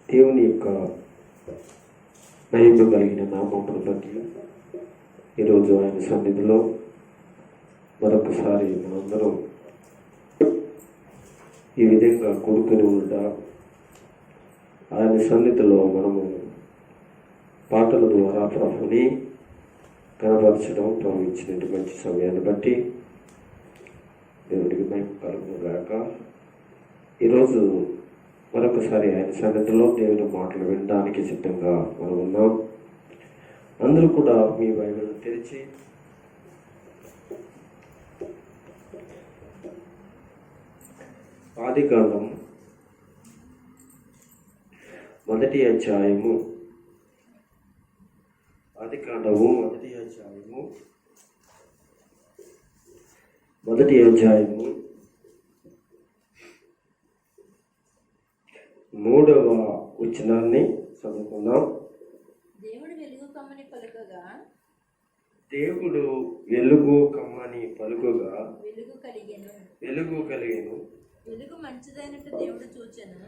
దేవుని యొక్క మహిమ కలిగిన నామమును బట్టి ఈరోజు ఆయన సన్నిధిలో మరొకసారి మనందరం ఈ విధంగా కూడుకుని ఉంటా ఆయన సన్నిధిలో మనము పాటల ద్వారా ప్రభుని కనపరచడం ప్రభు ఇచ్చినటువంటి మంచి సమయాన్ని బట్టి దేవుడికి మహిమ కలుగును గాక. ఈరోజు మరొకసారి ఆయన సన్నిధిలో దేవుని మాటలు వినడానికి సిద్ధంగా మనం ఉన్నాం. అందరూ కూడా మీ బైబిల్ తెరిచి ఆదికాండం 1వ అధ్యాయము ఆదికాండము 1వ అధ్యాయము 3వ వచనాన్ని చదువుకుందాం. దేవుడు వెలుగు కమ్మని పలుకగా వెలుగు కలిగెను. వెలుగు మంచిదైనట్టు దేవుడు చూచెను.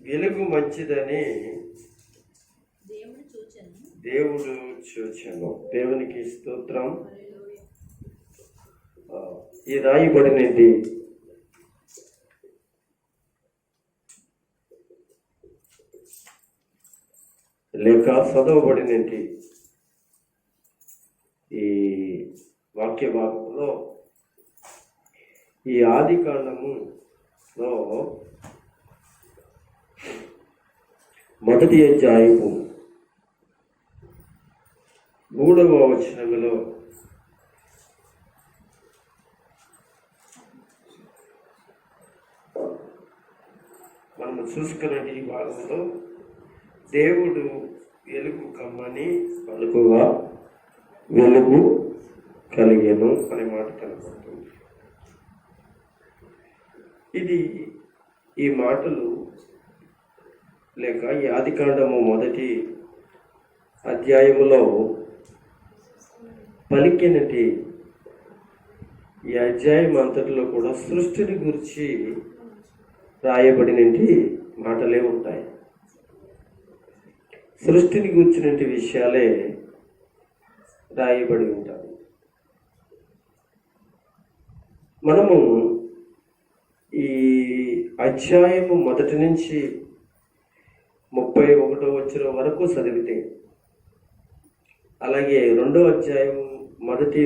వెలుగు మంచిదని దేవుడు చూచెను. దేవునికి స్తోత్రం. ఈ రాయబడినది లేక చదవబడినది ఈ వాక్య భాగంలో ఈ ఆదికాండములో 1వ అధ్యాయము 3వ వచనములో మనము చూసుకున్న ఈ భాగంలో దేవుడు వెలుగు కమ్మని పలుకగా వెలుగు కలిగెను అనే మాట కనపడుతుంది. ఈ మాటలు లేక ఈ ఆదికాండము 1వ అధ్యాయములో పలికినటి ఈ అధ్యాయం అంతటిలో కూడా సృష్టిని గురించి రాయబడినటి మాటలే ఉంటాయి. సృష్టిని గురించినటువంటి విషయాలే రాయబడి ఉంటాయి. మనము ఈ అధ్యాయము 1 నుంచి 31వ వచనం వరకు చదివితే, అలాగే 2వ అధ్యాయం 1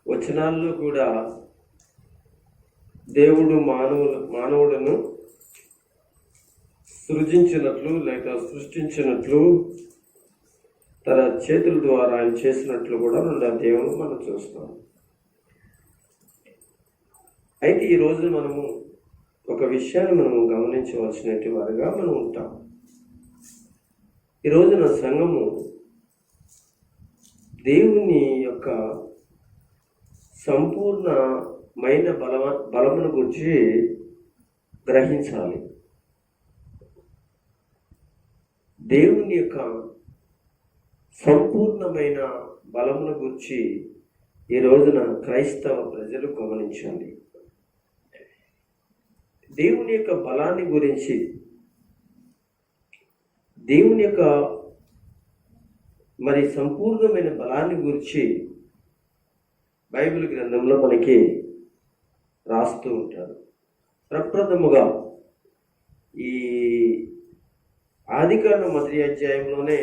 వచనాల్లో కూడా దేవుడు మానవులను సృజించినట్లు లేక సృష్టించినట్లు తన చేతుల ద్వారా ఆయన చేసినట్లు కూడా 2వ అధ్యాయంలో మనం చూస్తాం. అయితే ఈ రోజు మనము ఒక విషయాన్ని మనము గమనించవలసినటువంటి వారుగా మనం ఉంటాం. ఈ రోజున సంఘము దేవుని యొక్క సంపూర్ణమైన బలమును గురించి గ్రహించాలి. దేవుని యొక్క సంపూర్ణమైన బలమును గురించి ఈ రోజున క్రైస్తవ ప్రజలు గమనించాలి. దేవుని యొక్క బలాన్ని గురించి, దేవుని యొక్క మరి సంపూర్ణమైన బలాన్ని గురించి బైబిల్ గ్రంథంలో మనకి రాస్తూ ఉంటారు. ప్రప్రథముగా ఈ ఆదికాండం 1వ అధ్యాయంలోనే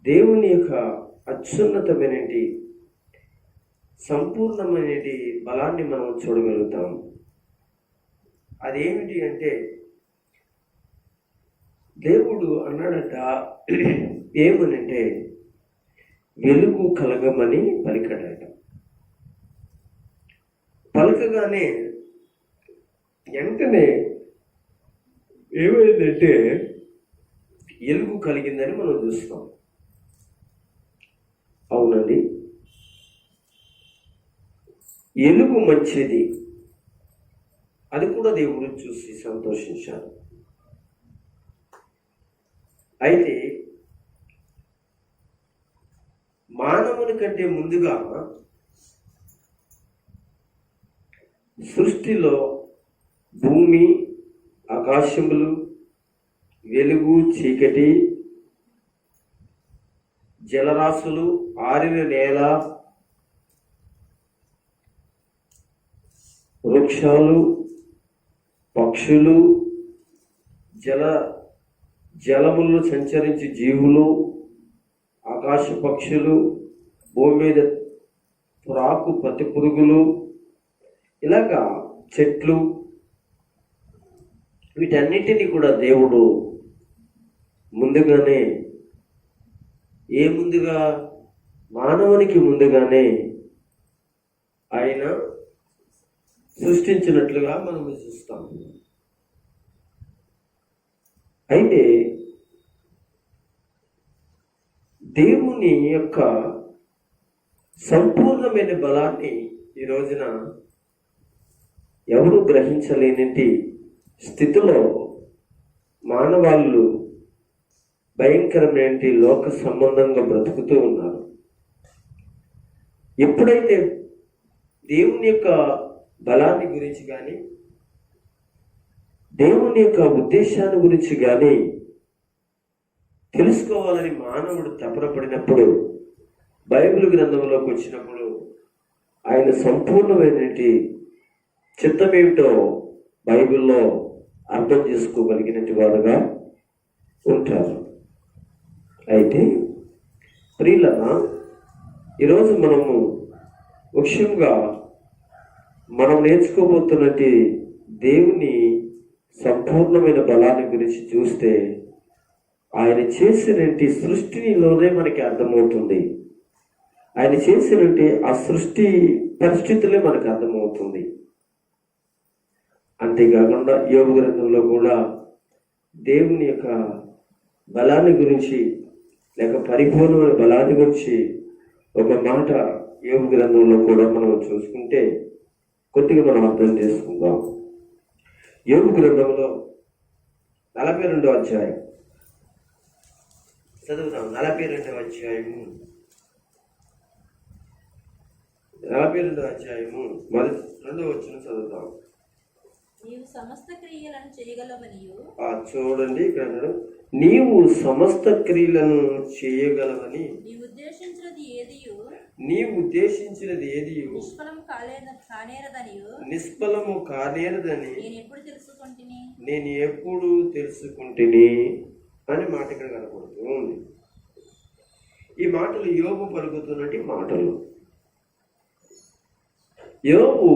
దేవుని యొక్క అత్యున్నతమైనటి సంపూర్ణమైనటి బలాన్ని మనం చూడగలుగుతాం. అదేమిటి అంటే, దేవుడు అన్నాడట, ఏమనంటే వెలుగు కలగమని పలికాడట. పలకగానే వెంటనే ఏమైందంటే వెలుగు కలిగిందని మనం చూస్తాం. అవునండి, వెలుగు మంచిది, అది కూడా దేవుడు చూసి సంతోషించాడు. అయితే మానవుని కంటే ముందుగా సృష్టిలో భూమి ఆకాశములు, వెలుగు చీకటి, జలరాశులు, ఆరిన నేల, వృక్షాలు, పక్షులు, జలముల్లో సంచరించి జీవులు, ఆకాశ పక్షులు, భూమి మీద పురాకు పత్తి పురుగులు, ఇలాగా చెట్లు, వీటన్నిటినీ కూడా దేవుడు ముందుగానే మానవునికి ముందుగానే ఆయన సృష్టించినట్లుగా మనం చూస్తాం. అయితే దేవుని యొక్క సంపూర్ణమైన బలాన్ని ఈ రోజున ఎవరు గ్రహించలేని స్థితిలో మానవాళ్ళు భయంకరమైన లోక సంబంధంగా బ్రతుకుతూ ఉన్నారు. ఎప్పుడైతే దేవుని యొక్క బలాన్ని గురించి కానీ, దేవుని యొక్క ఉద్దేశాన్ని గురించి కానీ తెలుసుకోవాలని మానవుడు తపనపడినప్పుడు, బైబిల్ గ్రంథంలోకి వచ్చినప్పుడు ఆయన సంపూర్ణమైన చిత్తమేమిటో బైబిల్లో అర్థం చేసుకోగలిగినట్టు వారుగా ఉంటారు. అయితే ప్రియులారా, ఈరోజు మనము ముఖ్యంగా మనం నేర్చుకోబోతున్నది దేవుని సంపూర్ణమైన బలాన్ని గురించి చూస్తే, ఆయన చేసినటువంటి సృష్టిలోనే మనకి అర్థమవుతుంది. ఆయన చేసినటువంటి ఆ సృష్టి పరిస్థితులే మనకు అర్థమవుతుంది. అంతేకాకుండా యోబు గ్రంథంలో కూడా దేవుని యొక్క బలాన్ని గురించి లేక పరిపూర్ణమైన బలాన్ని గురించి ఒక మాట యోబు గ్రంథంలో కూడా మనం చూసుకుంటే కొద్దిగా మనం అర్థం చేసుకుందాం. యోబు గ్రంథంలో 42వ అధ్యాయం చదువుదాం. 42వ అధ్యాయము 42వ అధ్యాయము 2వ వచనం చదువుదాం. నీవు సమస్త క్రియలను చేయగలవనియు, చూడండి ఇక్కడ నీవు సమస్త క్రియలను చేయగలవని, నీవు ఉద్దేశించినది ఏదియు నిష్ఫలము కానేరదని నేను ఎప్పుడు తెలుసుకుంటుని అనే మాట ఇక్కడ కనపడుతూ ఉంది. ఈ మాటలు యోబు పలుకుతున్నటి మాటలు. యోబు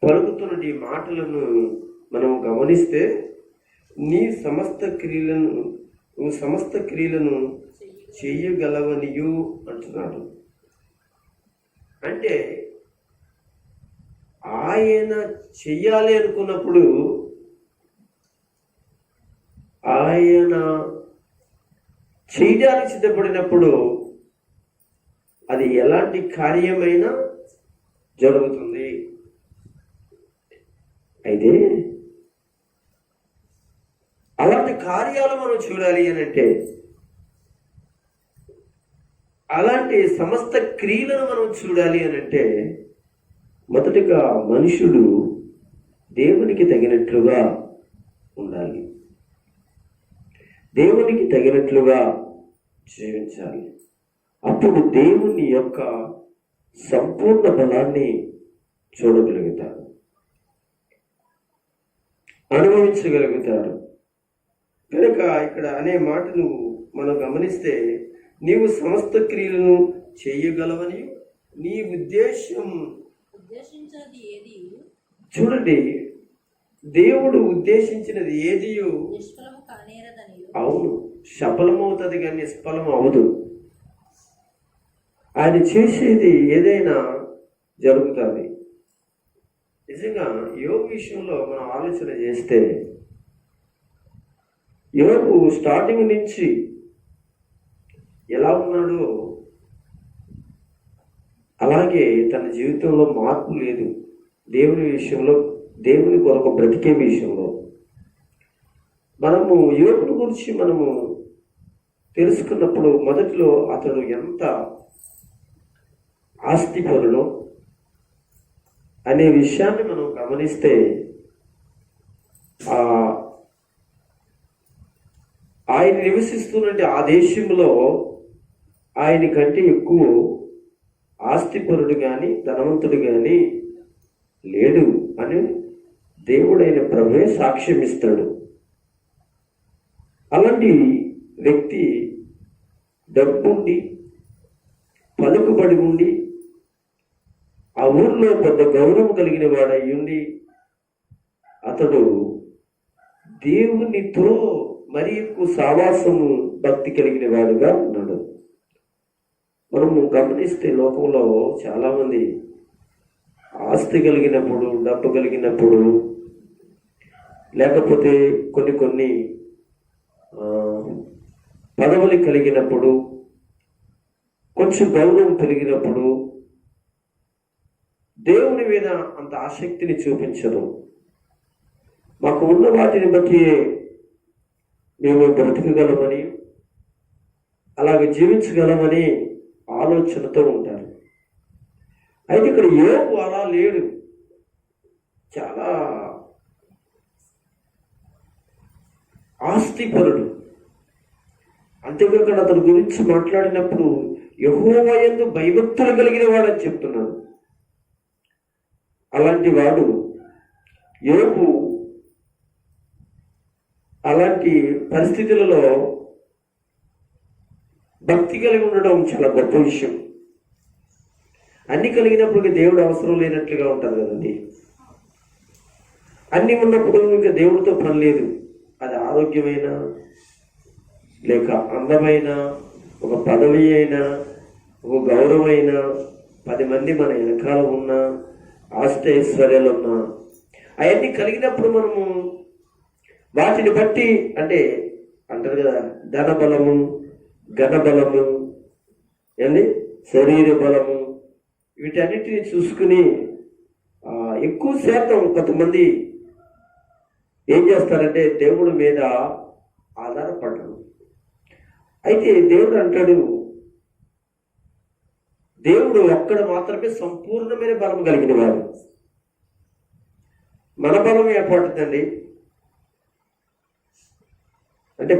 పలుకుతున్నటి మాటలను మనం గమనిస్తే, నువ్వు సమస్త క్రియలను చెయ్యగలవనియు అంటున్నాడు. అంటే ఆయన చెయ్యాలి అనుకున్నప్పుడు, ఆయన చేయడానికి సిద్ధపడినప్పుడు అది ఎలాంటి కార్యమైనా జరుగుతుంది. అయితే అలాంటి కార్యాలు మనం చూడాలి అని అంటే, అలాంటి సమస్త క్రియలను మనం చూడాలి అని అంటే, మొదటిగా మనుషుడు దేవునికి తగినట్లుగా ఉండాలి, దేవునికి తగినట్లుగా జీవించాలి. అప్పుడు దేవుని యొక్క సంపూర్ణ బలాన్ని చూడగలుగుతారు, అనుభవించగలుగుతారు. కనుక ఇక్కడ అనే మాటను మనం గమనిస్తే, నీవు సమస్త క్రియలను చేయగలవని నీ ఉద్దేశించినది ఏది. చూడండి, దేవుడు ఉద్దేశించినది ఏది అవును సఫలమవుతుంది కానీ నిష్ఫలం అవదు. ఆయన చేసేది ఏదైనా జరుగుతుంది. నిజంగా యోబు విషయంలో మనం ఆలోచన చేస్తే, యోబు స్టార్టింగ్ నుంచి ఎలా ఉన్నాడో అలాగే తన జీవితంలో మార్పు లేదు. దేవుని విషయంలో, దేవుని కొరకు బ్రతికే విషయంలో మనము యోబుని గురించి మనము తెలుసుకున్నప్పుడు, మొదట్లో అతడు ఎంత ఆస్తిపరుడో అనే విషయాన్ని మనం గమనిస్తే, ఆయన నివసిస్తున్నట్టు ఆ దేశంలో ఆయన కంటే ఎక్కువ ఆస్తిపరుడు కానీ ధనవంతుడు కానీ లేడు అని దేవుడైన ప్రభువే సాక్ష్యం ఇస్తాడు. అలాంటి వ్యక్తి డబ్బుండి పలుకుబడి ఉండి ఆ ఊర్లో పెద్ద గౌరవం కలిగిన వాడయ్యుండి అతడు దేవునితో మరి ఎక్కువ సావాసము భక్తి కలిగిన వాడుగా ఉన్నాడు. మనము గమనిస్తే లోకంలో చాలామంది ఆస్తి కలిగినప్పుడు, డబ్బు కలిగినప్పుడు, లేకపోతే కొన్ని పదవులు కలిగినప్పుడు, కొంచెం గౌరవం పెరిగినప్పుడు దేవుని మీద అంత ఆసక్తిని చూపించరు. మాకు ఉన్న వాటిని బట్టి మేము బ్రతకగలమని, అలాగే జీవించగలమని ఆలోచనతో ఉంటారు. అయితే ఇక్కడ యోబు అలా లేడు. చాలా ఆస్తిపరుడు. అంతేకాకుండా అతని గురించి మాట్లాడినప్పుడు యెహోవా యందు భయభక్తులు కలిగిన వాడని చెప్తున్నాడు. అలాంటి వాడు యోబు అలాంటి పరిస్థితులలో భక్తి కలిగి ఉండడం చాలా గొప్ప విషయం. అన్ని కలిగినప్పుడు దేవుడు అవసరం లేనట్లుగా ఉంటారు కదండి. అన్ని ఉన్నప్పుడు ఇంకా దేవుడితో పని లేదు. అది ఆరోగ్యమైన, లేక అందమైన, ఒక పదవి అయినా, ఒక గౌరవమైన, 10 మంది మన వెనకాల ఉన్నా, ఆస్తి ఐశ్వర్యాలు ఉన్నా, అవన్నీ కలిగినప్పుడు మనము వాటిని బట్టి అంటారు కదా, ధన బలము, ఘనబలము, శరీర బలము, వీటన్నిటిని చూసుకుని ఎక్కువ శాతం కొంతమంది ఏం చేస్తారంటే దేవుడి మీద ఆధారపడరు. అయితే దేవుడు అంటాడు, దేవుడు ఒక్కడ మాత్రమే సంపూర్ణమైన బలం కలిగిన వాడు. మన బలం ఏర్పడుతుందండి.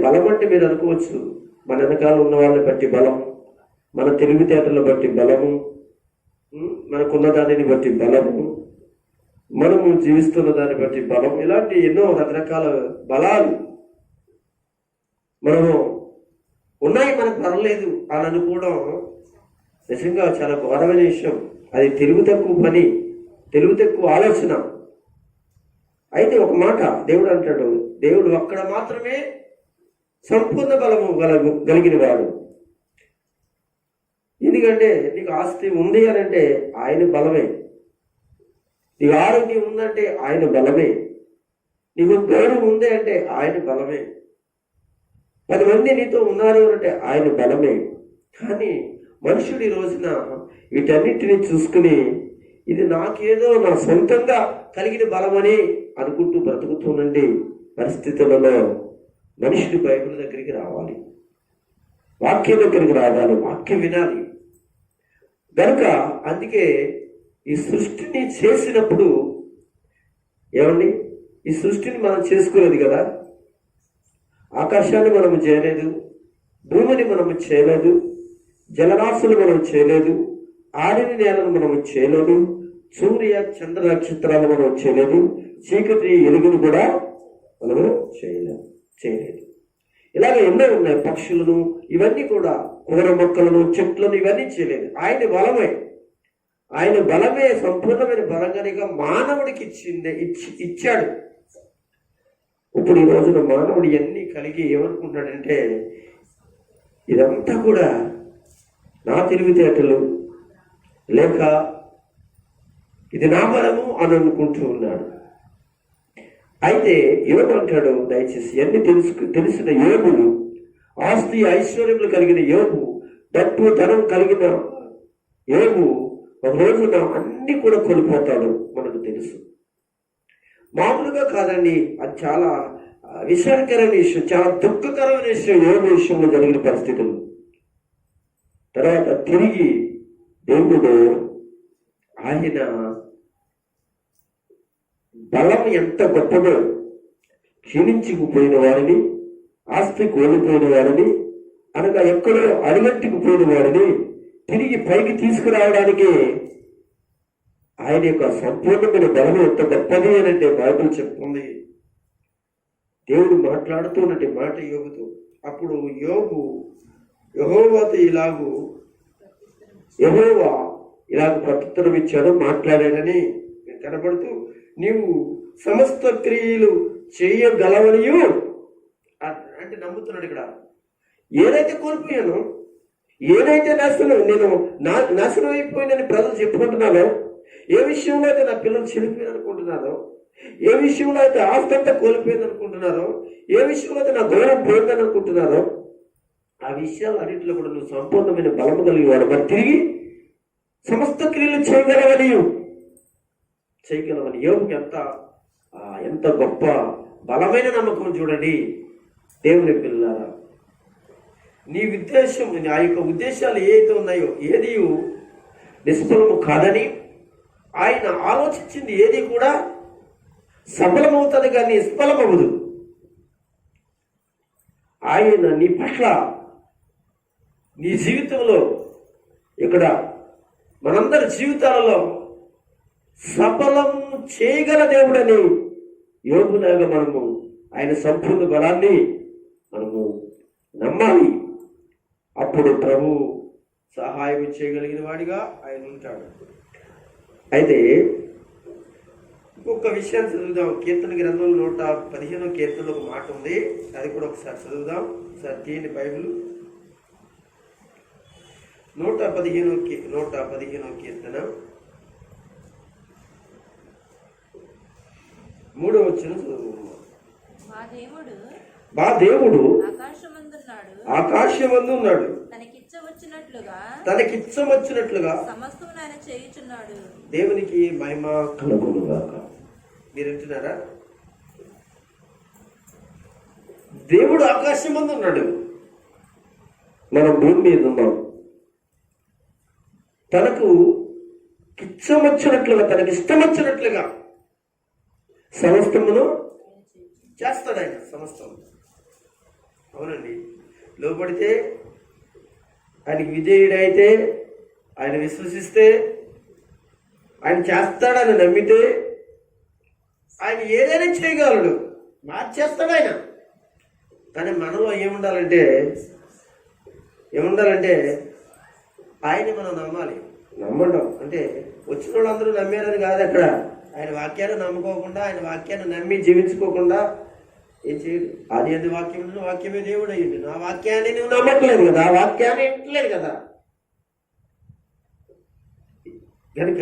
బలం అంటే మీరు అనుకోవచ్చు, మన వెనకాల ఉన్న వాళ్ళని బట్టి బలం, మన తెలివితేటలను బట్టి బలము, మనకున్న దానిని బట్టి బలము, మనము జీవిస్తున్న దాన్ని బట్టి బలం, ఇలాంటి ఎన్నో రకరకాల బలాలు మనము ఉన్నాయి. మనకు పర్లేదు అని అనుకోవడం నిజంగా చాలా ఘోరమైన విషయం. అది తెలివి తక్కువ పని, తెలివి తక్కువ ఆలోచన. అయితే ఒక మాట దేవుడు అంటాడు, దేవుడు ఒక్కడ మాత్రమే సంపూర్ణ బలము కలిగిన వాడు. ఎందుకంటే నీకు ఆస్తి ఉంది అని అంటే ఆయన బలమే, నీకు ఆరోగ్యం ఉందంటే ఆయన బలమే, నీకు గౌరవం ఉంది అంటే ఆయన బలమే, 10 మంది నీతో ఉన్నారు అంటే ఆయన బలమే. కానీ మనుషుడు ఈ రోజున వీటన్నిటిని చూసుకుని ఇది నాకేదో నా సొంతంగా కలిగిన బలమని అనుకుంటూ బ్రతుకుతున్నండి పరిస్థితులలో మనుషుడు బైబిల్ దగ్గరికి రావాలి, వాక్యం దగ్గరికి రావాలి, వాక్యం వినాలి. కనుక అందుకే ఈ సృష్టిని చేసినప్పుడు ఈ సృష్టిని మనం చేసుకోలేదు కదా. ఆకాశాన్ని మనము చేయలేదు, భూమిని మనము చేయలేదు, జలరాశులు మనం చేయలేదు, ఆడిని నేలను మనము చేయలేదు, సూర్య చంద్ర నక్షత్రాలు మనం చేయలేదు, చీకటి ఎలుగును కూడా మనము చేయలేదు. ఇలాగ ఎన్నో ఉన్నాయి. పక్షులను, ఇవన్నీ కూడా కూర మొక్కలను, చెట్లను, ఇవన్నీ చేయలేదు. ఆయన బలమే సంపూర్ణమైన బలంగానిగా మానవుడికి ఇచ్చాడు. ఇప్పుడు ఈ రోజున మానవుడు ఇవన్నీ కలిగి ఏమనుకుంటాడంటే ఇదంతా కూడా నా తెలివితేటలు, లేక ఇది నా బలము అని అనుకుంటూ ఉన్నాడు. అయితే యోబు అంటాడు, దయచేసి అన్ని తెలిసిన యోబు, ఆస్తి ఐశ్వర్యములు కలిగిన యోబు, డబ్బు ధనం కలిగిన యోబు ఒక రోజున అన్ని కూడా కోల్పోతాడు. మనకు తెలుసు. మామూలుగా కాదండి, అది చాలా విషాదకరమైన విషయం, చాలా దుఃఖకరమైన విషయం యోబు విషయంలో జరిగిన పరిస్థితులు. తర్వాత తిరిగి దేవుడు ఆయన బలం ఎంత గొప్పదో క్షీణించుకుపోయిన వారిని ఆస్తి కోల్పోయిన వాడిని, అనగా ఎక్కడో అడుగంటికి పోయిన వాడిని తిరిగి పైకి తీసుకురావడానికి ఆయన యొక్క సంపూర్ణమైన బలం ఎంత గొప్పది అని అంటే బైబిల్ చెప్తుంది. దేవుడు మాట్లాడుతున్నట్టు మాట యోగుతో. అప్పుడు యోగు యెహోవాతో యెహోవా ఇలాగ ప్రత్యుత్తరం ఇచ్చాడు, మాట్లాడాడని కనబడుతూ, నీవు సమస్త క్రియలు చేయగలవనియు అంటే నమ్ముతున్నాడు. ఇక్కడ ఏదైతే కోల్పోయానో, ఏదైతే నాశనం అయిపోయిందని ప్రజలు చెప్పుకుంటున్నారో, ఏ విషయంలో అయితే నా పిల్లలు చెడిపోయింది అనుకుంటున్నారో, ఏ విషయంలో అయితే ఆస్తి అంతా కోల్పోయింది అనుకుంటున్నారో, ఏ విషయంలో అయితే నా గౌరవం పోయిందని అనుకుంటున్నారో, ఆ విషయాలు అన్నింటిలో కూడా నువ్వు సంపూర్ణమైన బలము కలిగి వాడు. మరి తిరిగి సమస్త క్రియలు చేయగలవని యోగుకి ఎంత గొప్ప బలమైన నమ్మకం చూడండి. దేవుని పిల్లారా, నీ ఉద్దేశం, ఆ యొక్క ఉద్దేశాలు ఏదైతే ఉన్నాయో ఏది నిష్ఫలము కాదని ఆయన ఆలోచించింది ఏది కూడా సఫలమవుతుంది కానీ నిష్ఫలమవుదు. ఆయన నీ పట్ల, నీ జీవితంలో, ఇక్కడ మనందరి జీవితాలలో సఫలం చేయగల దేవుడని యోగులాగా మనము ఆయన సంపూర్ణ బలాన్ని మనము నమ్మాలి. అప్పుడు ప్రభు సహాయం చేయగలిగిన వాడిగా ఆయన ఉంటాడు. అయితే ఇంకొక విషయాన్ని చదువుదాం. కీర్తన గ్రంథంలో 115వ కీర్తనలో ఒక మాట ఉంది, అది కూడా ఒకసారి చదువుదాం. ఒకసారి తీయండి బైబిల్. 115వ కీర్తన 3వ వచనం చదువుదాం. మా దేవుడు ఆకాశమందున్నాడు, తనకిచ్చవచ్చినట్లుగా దేవునికి మహిమ కలుగునుగాక. మీరు వింటున్నారా? దేవుడు ఆకాశమందున్నాడు, మనం భూమి మీద ఉన్నాం. తనకు ఇష్టం వచ్చినట్లుగా సమస్తమును చేస్తాడు ఆయన. సమస్తం అవునండి. లోపడితే, ఆయనకి విధేయుడైతే, ఆయన విశ్వసిస్తే, ఆయన చేస్తాడని నమ్మితే ఆయన ఏదైనా చేయగలడు, మార్చేస్తాడు ఆయన. కానీ మనలో ఏముండాలంటే ఆయన్ని మనం నమ్మాలి. నమ్మడం అంటే వచ్చిన వాళ్ళందరూ నమ్మారని కాదు. అక్కడ ఆయన వాక్యాన్ని నమ్ముకోకుండా, ఆయన వాక్యాన్ని నమ్మి జీవించుకోకుండా ఏం చేయడు. అది అది వాక్యమే దేవుడు అయ్యింది. నా వాక్యాన్ని నువ్వు నమ్మట్లేదు కదా, ఆ వాక్యాన్ని వింటలేదు కదా. కనుక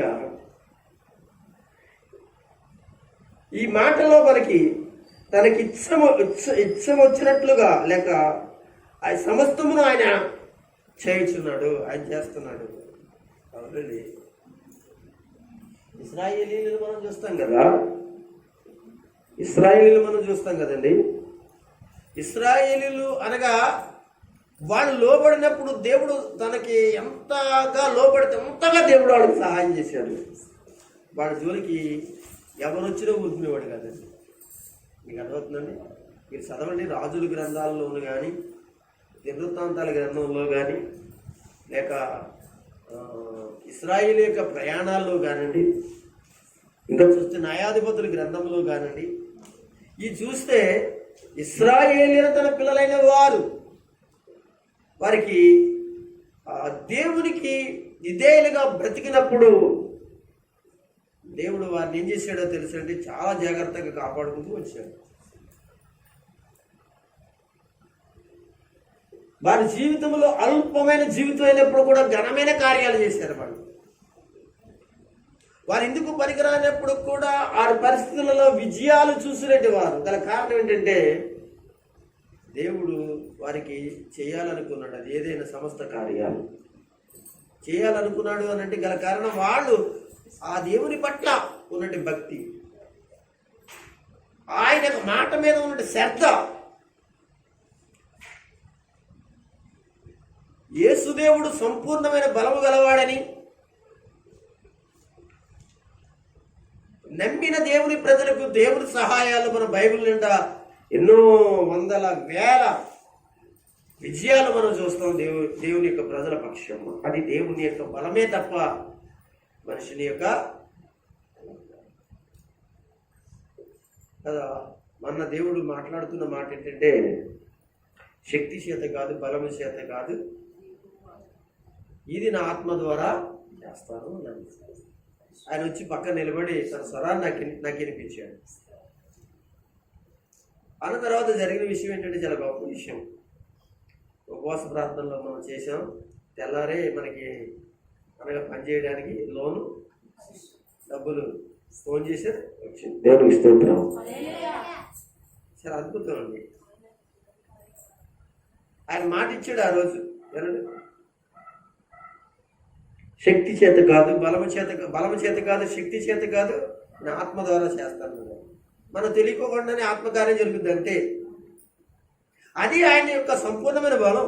ఈ మాటలో మనకి తనకి ఇచ్చం వచ్చినట్లుగా లేక ఆ సమస్తమును ఆయన చేయుచున్నాడు, ఆయన చేస్తున్నాడు. అవునండి. ఇశ్రాయేలీలు మనం చూస్తాం కదండి. ఇశ్రాయేలీలు అనగా వాళ్ళు లోబడినప్పుడు దేవుడు తనకి ఎంతగా లోబడితే అంతగా దేవుడు వాళ్ళకి సహాయం చేశాడు. వాళ్ళ జోలికి ఎవరు వచ్చినా ఊరుకునేవాడు కాదండి. మీకు అర్థమవుతుందండి? మీరు చదవండి, రాజుల గ్రంథాల్లోనూ కానీ, దినవృత్తాంతాల గ్రంథంలో కానీ, లేక ఇశ్రాయేలు యొక్క ప్రయాణాల్లో కానండి, ఇంకా చూస్తే న్యాయాధిపతుల గ్రంథంలో కానండి, ఇది చూస్తే ఇశ్రాయేలీయులు తన పిల్లలైన వారికి దేవునికి విధేయులుగా బ్రతికినప్పుడు దేవుడు వారిని ఏం చేశాడో తెలుసండి, చాలా జాగ్రత్తగా కాపాడుకుంటూ వచ్చాడు. వారి జీవితంలో అల్పమైన జీవితం అయినప్పుడు కూడా ఘనమైన కార్యాలు చేశారు. వారు ఎందుకు పనికిరానప్పుడు కూడా ఆ పరిస్థితులలో విజయాలు చూసినట్టు వారు. గల కారణం ఏంటంటే దేవుడు వారికి చేయాలనుకున్నాడు. అది ఏదైనా సమస్త కార్యాలు చేయాలనుకున్నాడు అని అంటే గల కారణం వాళ్ళు ఆ దేవుని పట్ల ఉన్నటి భక్తి, ఆయన మాట మీద ఉన్నటి శ్రద్ధ. యేసుదేవుడు సంపూర్ణమైన బలము గలవాడని నమ్మిన దేవుని ప్రజలకు దేవుని సహాయాలు మన బైబిల్ నిండా ఎన్నో వందల వేల విజయాలు మనం చూస్తాం దేవుని యొక్క ప్రజల పక్షం. అది దేవుని యొక్క బలమే తప్ప మనిషిని యొక్క కదా. మన దేవుడు మాట్లాడుతున్న మాట ఏంటంటే శక్తి చేత కాదు, బలము చేత కాదు, ఇది నా ఆత్మ ద్వారా చేస్తాను అన్నాడు. ఆయన వచ్చి పక్కన నిలబడి తన స్వరాన్ని నాకు వినిపించాడు. అన్న తర్వాత జరిగిన విషయం ఏంటంటే చాలా గొప్ప విషయం. ఉపవాస ప్రార్థనలో మనం చేసాం. తెల్లారే మనకి అనగా పనిచేయడానికి లోను డబ్బులు ఫోన్ చేశారు, వచ్చింది. దేవునికి స్తోత్రం. చాలా అద్భుతం అండి. ఆయన మాట ఇచ్చాడు ఆ రోజు. శక్తి చేత కాదు, బలము చేత కాదు, శక్తి చేత కాదు, నా ఆత్మ ద్వారా చేస్తాను. మనం తెలియకోకుండానే ఆత్మకార్యం జరుగుతుంది అంతే. అది ఆయన యొక్క సంపూర్ణమైన బలం.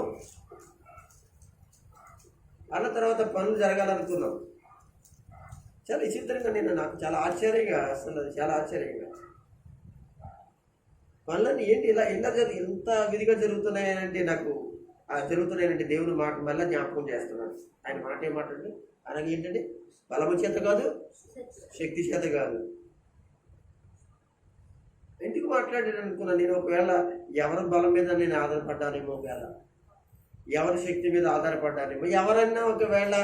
అన్న తర్వాత పనులు జరగాలనుకున్నాం. చాలా విచిత్రంగా నాకు చాలా ఆశ్చర్యంగా, అసలు చాలా ఆశ్చర్యంగా పనులన్నీ ఏంటి ఇలా ఎంత విధిగా జరుగుతున్నాయనంటే నాకు జరుగుతున్నాయంటే దేవుని మాట మళ్ళీ జ్ఞాపకం చేస్తున్నాడు. ఆయన మాట ఏమాటండి, అలాగే ఏంటంటే బలము చేత కాదు, శక్తి చేత కాదు. ఎందుకు మాట్లాడాను అనుకున్నాను నేను. ఒకవేళ ఎవరి బలం మీద నేను ఆధారపడ్డానేమో, ఒకవేళ ఎవరి శక్తి మీద ఆధారపడ్డానేమో, ఎవరన్నా ఒకవేళ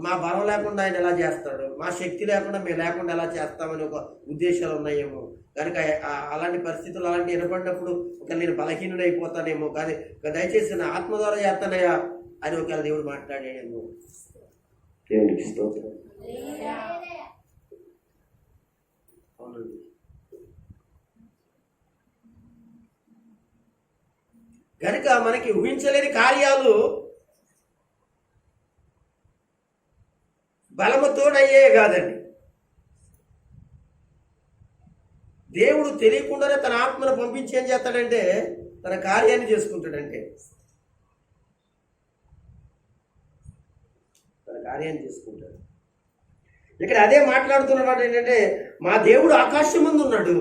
మా బలం లేకుండా ఆయన ఎలా చేస్తాడు, మా శక్తి లేకుండా మేము లేకుండా ఎలా చేస్తామని ఒక ఉద్దేశాలు ఉన్నాయేమో. కనుక అలాంటి పరిస్థితులు అలాంటి వినపడినప్పుడు ఒకవేళ నేను బలహీనుడు అయిపోతానేమో, కానీ దయచేసి నా ఆత్మ ద్వారా చేస్తానయ్యా అని ఒకవేళ దేవుడు మాట్లాడాడేమో. దేవునికి స్తోత్రం. అవునండి. కనుక మనకి ఊహించలేని కార్యాలు బలముతోడయ్యే కాదండి. దేవుడు తెలియకుండానే తన ఆత్మను పంపించి ఏం చేస్తాడంటే తన కార్యాన్ని చేసుకుంటాడంటే తన కార్యాన్ని చేసుకుంటాడు. ఇక్కడ అదే మాట్లాడుతున్నవాడు ఏంటంటే మా దేవుడు ఆకాశం ముందు ఉన్నాడు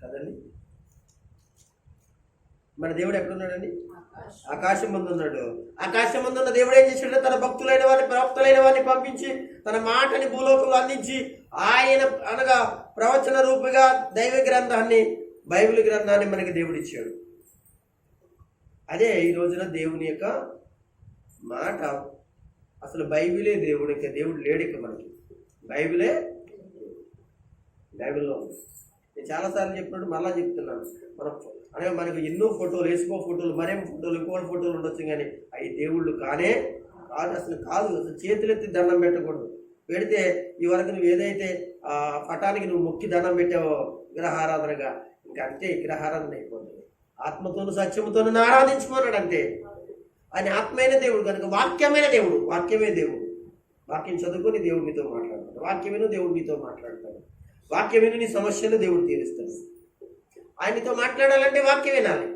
కదండి. మన దేవుడు ఎక్కడున్నాడండి? ఆకాశం ముందు ఉన్నాడు. ఆకాశం ముందు ఉన్న దేవుడు ఏం చేశాడు? తన భక్తులైన వారిని, ప్రవక్తలైన వారిని పంపించి తన మాటని భూలోకంలో అందించి ఆయన అనగా ప్రవచన రూపుగా దైవ గ్రంథాన్ని, బైబిల్ గ్రంథాన్ని మనకి దేవుడు ఇచ్చాడు. అదే ఈ రోజున దేవుని యొక్క మాట. అసలు బైబిలే దేవుడు, ఇంకా దేవుడు లేడు. ఇక మనకి బైబిలే బైబిల్లో ఉంది. నేను చాలాసార్లు చెప్పినట్టు మళ్ళా చెప్తున్నాను. అనగా మనకు ఎన్నో ఫోటోలు, వేసుకో ఫోటోలు, మరేం ఫోటోలు, ఇంకోటి ఫోటోలు ఉండొచ్చు, కానీ అవి దేవుళ్ళు కానే కాదు. అసలు చేతులెత్తి దండం పెట్టకూడదు. పెడితే ఈ వరకు నువ్వు ఏదైతే ఆ పటానికి నువ్వు మొక్కి దండం పెట్టావో విగ్రహారాధనగా, ఇంకా అంతే విగ్రహారాధన అయిపోతుంది. ఆత్మతోను సత్యముతోను ఆరాధించుకున్నాడు అంతే. ఆయన ఆత్మైన దేవుడు కనుక వాక్యమైన దేవుడు, వాక్యమే దేవుడు. వాక్యం చదువుకొని దేవుడు మీతో మాట్లాడతాడు. వాక్యమేను దేవుడు మీతో మాట్లాడతాడు. వాక్యమేను నీ సమస్యలు దేవుడు తీరుస్తాడు. ఆయనతో మాట్లాడాలంటే వాక్యం వినాలి.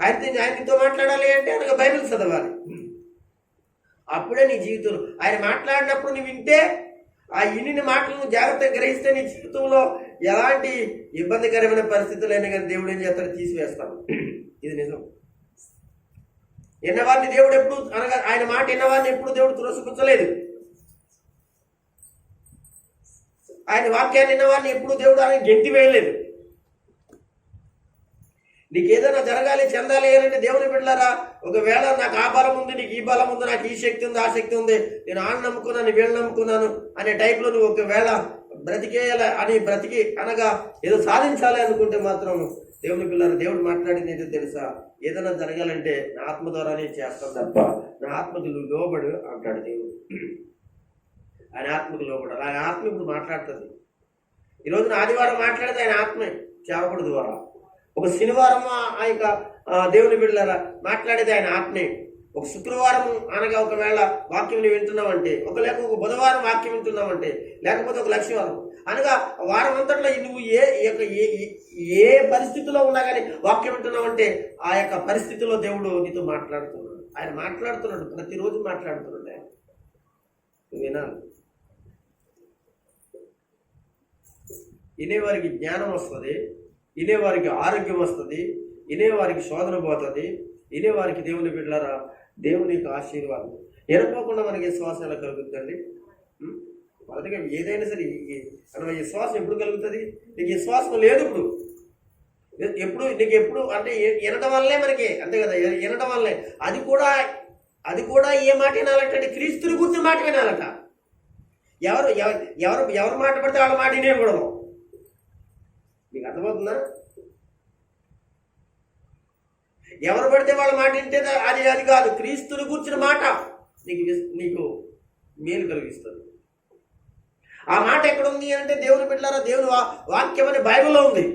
ఆయనతో మాట్లాడాలి అంటే అనగా బైబిల్ చదవాలి. అప్పుడే నీ జీవితంలో ఆయన మాట్లాడినప్పుడు నువ్వు వింటే, ఆ ఇన్ని మాటలను జాగ్రత్తగా గ్రహిస్తే నీ జీవితంలో ఎలాంటి ఇబ్బందికరమైన పరిస్థితులైనా కానీ దేవుడు ఏం చేస్తాడు? తీసివేస్తాడు. ఇది నిజం. విన్నవారిని దేవుడు ఎప్పుడు అనగా ఆయన మాట విన్నవారిని ఎప్పుడు దేవుడు తులసిపుచ్చలేదు. ఆయన వాక్యాన్ని విన్నవారిని ఎప్పుడు దేవుడు ఆయన గెంటి వేయలేదు. నీకు ఏదైనా జరగాలి, చెందాలి అంటే దేవుని బిడ్డలారా, ఒకవేళ నాకు ఆ బలం ఉంది, నీకు ఈ బలం ఉంది, నాకు ఈ శక్తి ఉంది, ఆ శక్తి ఉంది, నేను ఆడిని నమ్ముకున్నాను, వీళ్ళు నమ్ముకున్నాను అనే టైప్లో నువ్వు ఒకవేళ బ్రతికేయాలి అని బ్రతికి అనగా ఏదో సాధించాలి అనుకుంటే మాత్రం దేవుని పిల్లలు దేవుడు మాట్లాడింది ఏంటో తెలుసా? ఏదైనా జరగాలంటే నా ఆత్మ ద్వారానే చేస్తాను తప్ప నా ఆత్మకు నువ్వు లోబడు అంటాడు దేవుడు. ఆయన ఆత్మకు లోబడు. ఆయన ఆత్మ ఇప్పుడు మాట్లాడుతుంది. ఈరోజు ఆదివారం మాట్లాడితే ఆయన ఆత్మే సేవకుడు ద్వారా. ఒక శనివారం ఆ యొక్క దేవుని బిడ్డలారా మాట్లాడేది ఆయన ఆత్మే. ఒక శుక్రవారం అనగా ఒకవేళ వాక్యం వింటున్నావంటే, ఒక బుధవారం వాక్యం వింటున్నావంటే, లేకపోతే ఒక లక్షవారం అనగా వారం అంతట్లో నువ్వు ఏ పరిస్థితిలో ఉన్నా కానీ వాక్యం వింటున్నావంటే ఆ యొక్క పరిస్థితిలో దేవుడు నీతో మాట్లాడుతున్నాడు. ఆయన మాట్లాడుతున్నాడు, ప్రతిరోజు మాట్లాడుతున్నాడు. ఆయన నువ్వు వినాలి. వినేవారికి జ్ఞానం వస్తుంది, వినేవారికి ఆరోగ్యం వస్తుంది, వినేవారికి శోధన పోతుంది, వినేవారికి దేవుని బిడ్డలారా దేవుని యొక్క ఆశీర్వాదం. ఎరపోకుండా మనకి విశ్వాసం ఎలా కలుగుతుందండి? మొదటిగా ఏదైనా సరే మనం విశ్వాసం ఎప్పుడు కలుగుతుంది? నీకు విశ్వాసం లేదు ఇప్పుడు, నీకు ఎప్పుడు అంటే వినడం వల్లే మనకి, అంతే కదా, వినడం వల్లే. అది కూడా ఏ మాట వినాలంటే క్రీస్తుని గురించి మాట వినాలట. ఎవరు ఎవరు ఎవరు మాట పడితే వాళ్ళ మాట వినేయకూడదు. నీకు అర్థమవుతుందా? ఎవరు పడితే వాళ్ళ మాట వింటే అది కాదు. క్రీస్తుని కూర్చున్న మాట నీకు మేలు కలిగిస్తుంది. ఆ మాట ఎక్కడుంది అంటే దేవుని బిడ్డలారా దేవుని వాక్యం అనే బైబిల్లో ఉంది.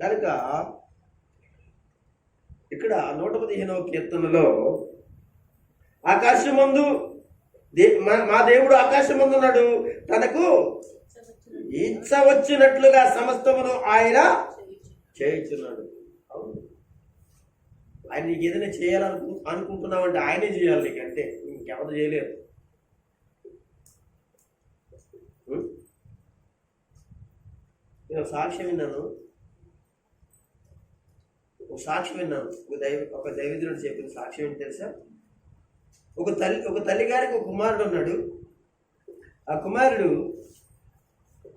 కనుక ఇక్కడ 115వ కీర్తనలో ఆకాశమందు మా దేవుడు ఆకాశమందు ఉన్నాడు, తనకు ఇచ్చ వచ్చినట్లుగా సమస్తమును ఆయన చేయించున్నాడు. అవును, ఆయన నీకు ఏదైనా అనుకుంటున్నావంటే ఆయనే చేయాలి నీకు, అంతే, ఇంకెవరు చేయలేరు. నేను సాక్ష్యం విన్నాను, ఒక దైవజనుడు చెప్పిన సాక్ష్యం ఏంటి తెలుసా? ఒక తల్లి గారికి ఒక కుమారుడు ఉన్నాడు. ఆ కుమారుడు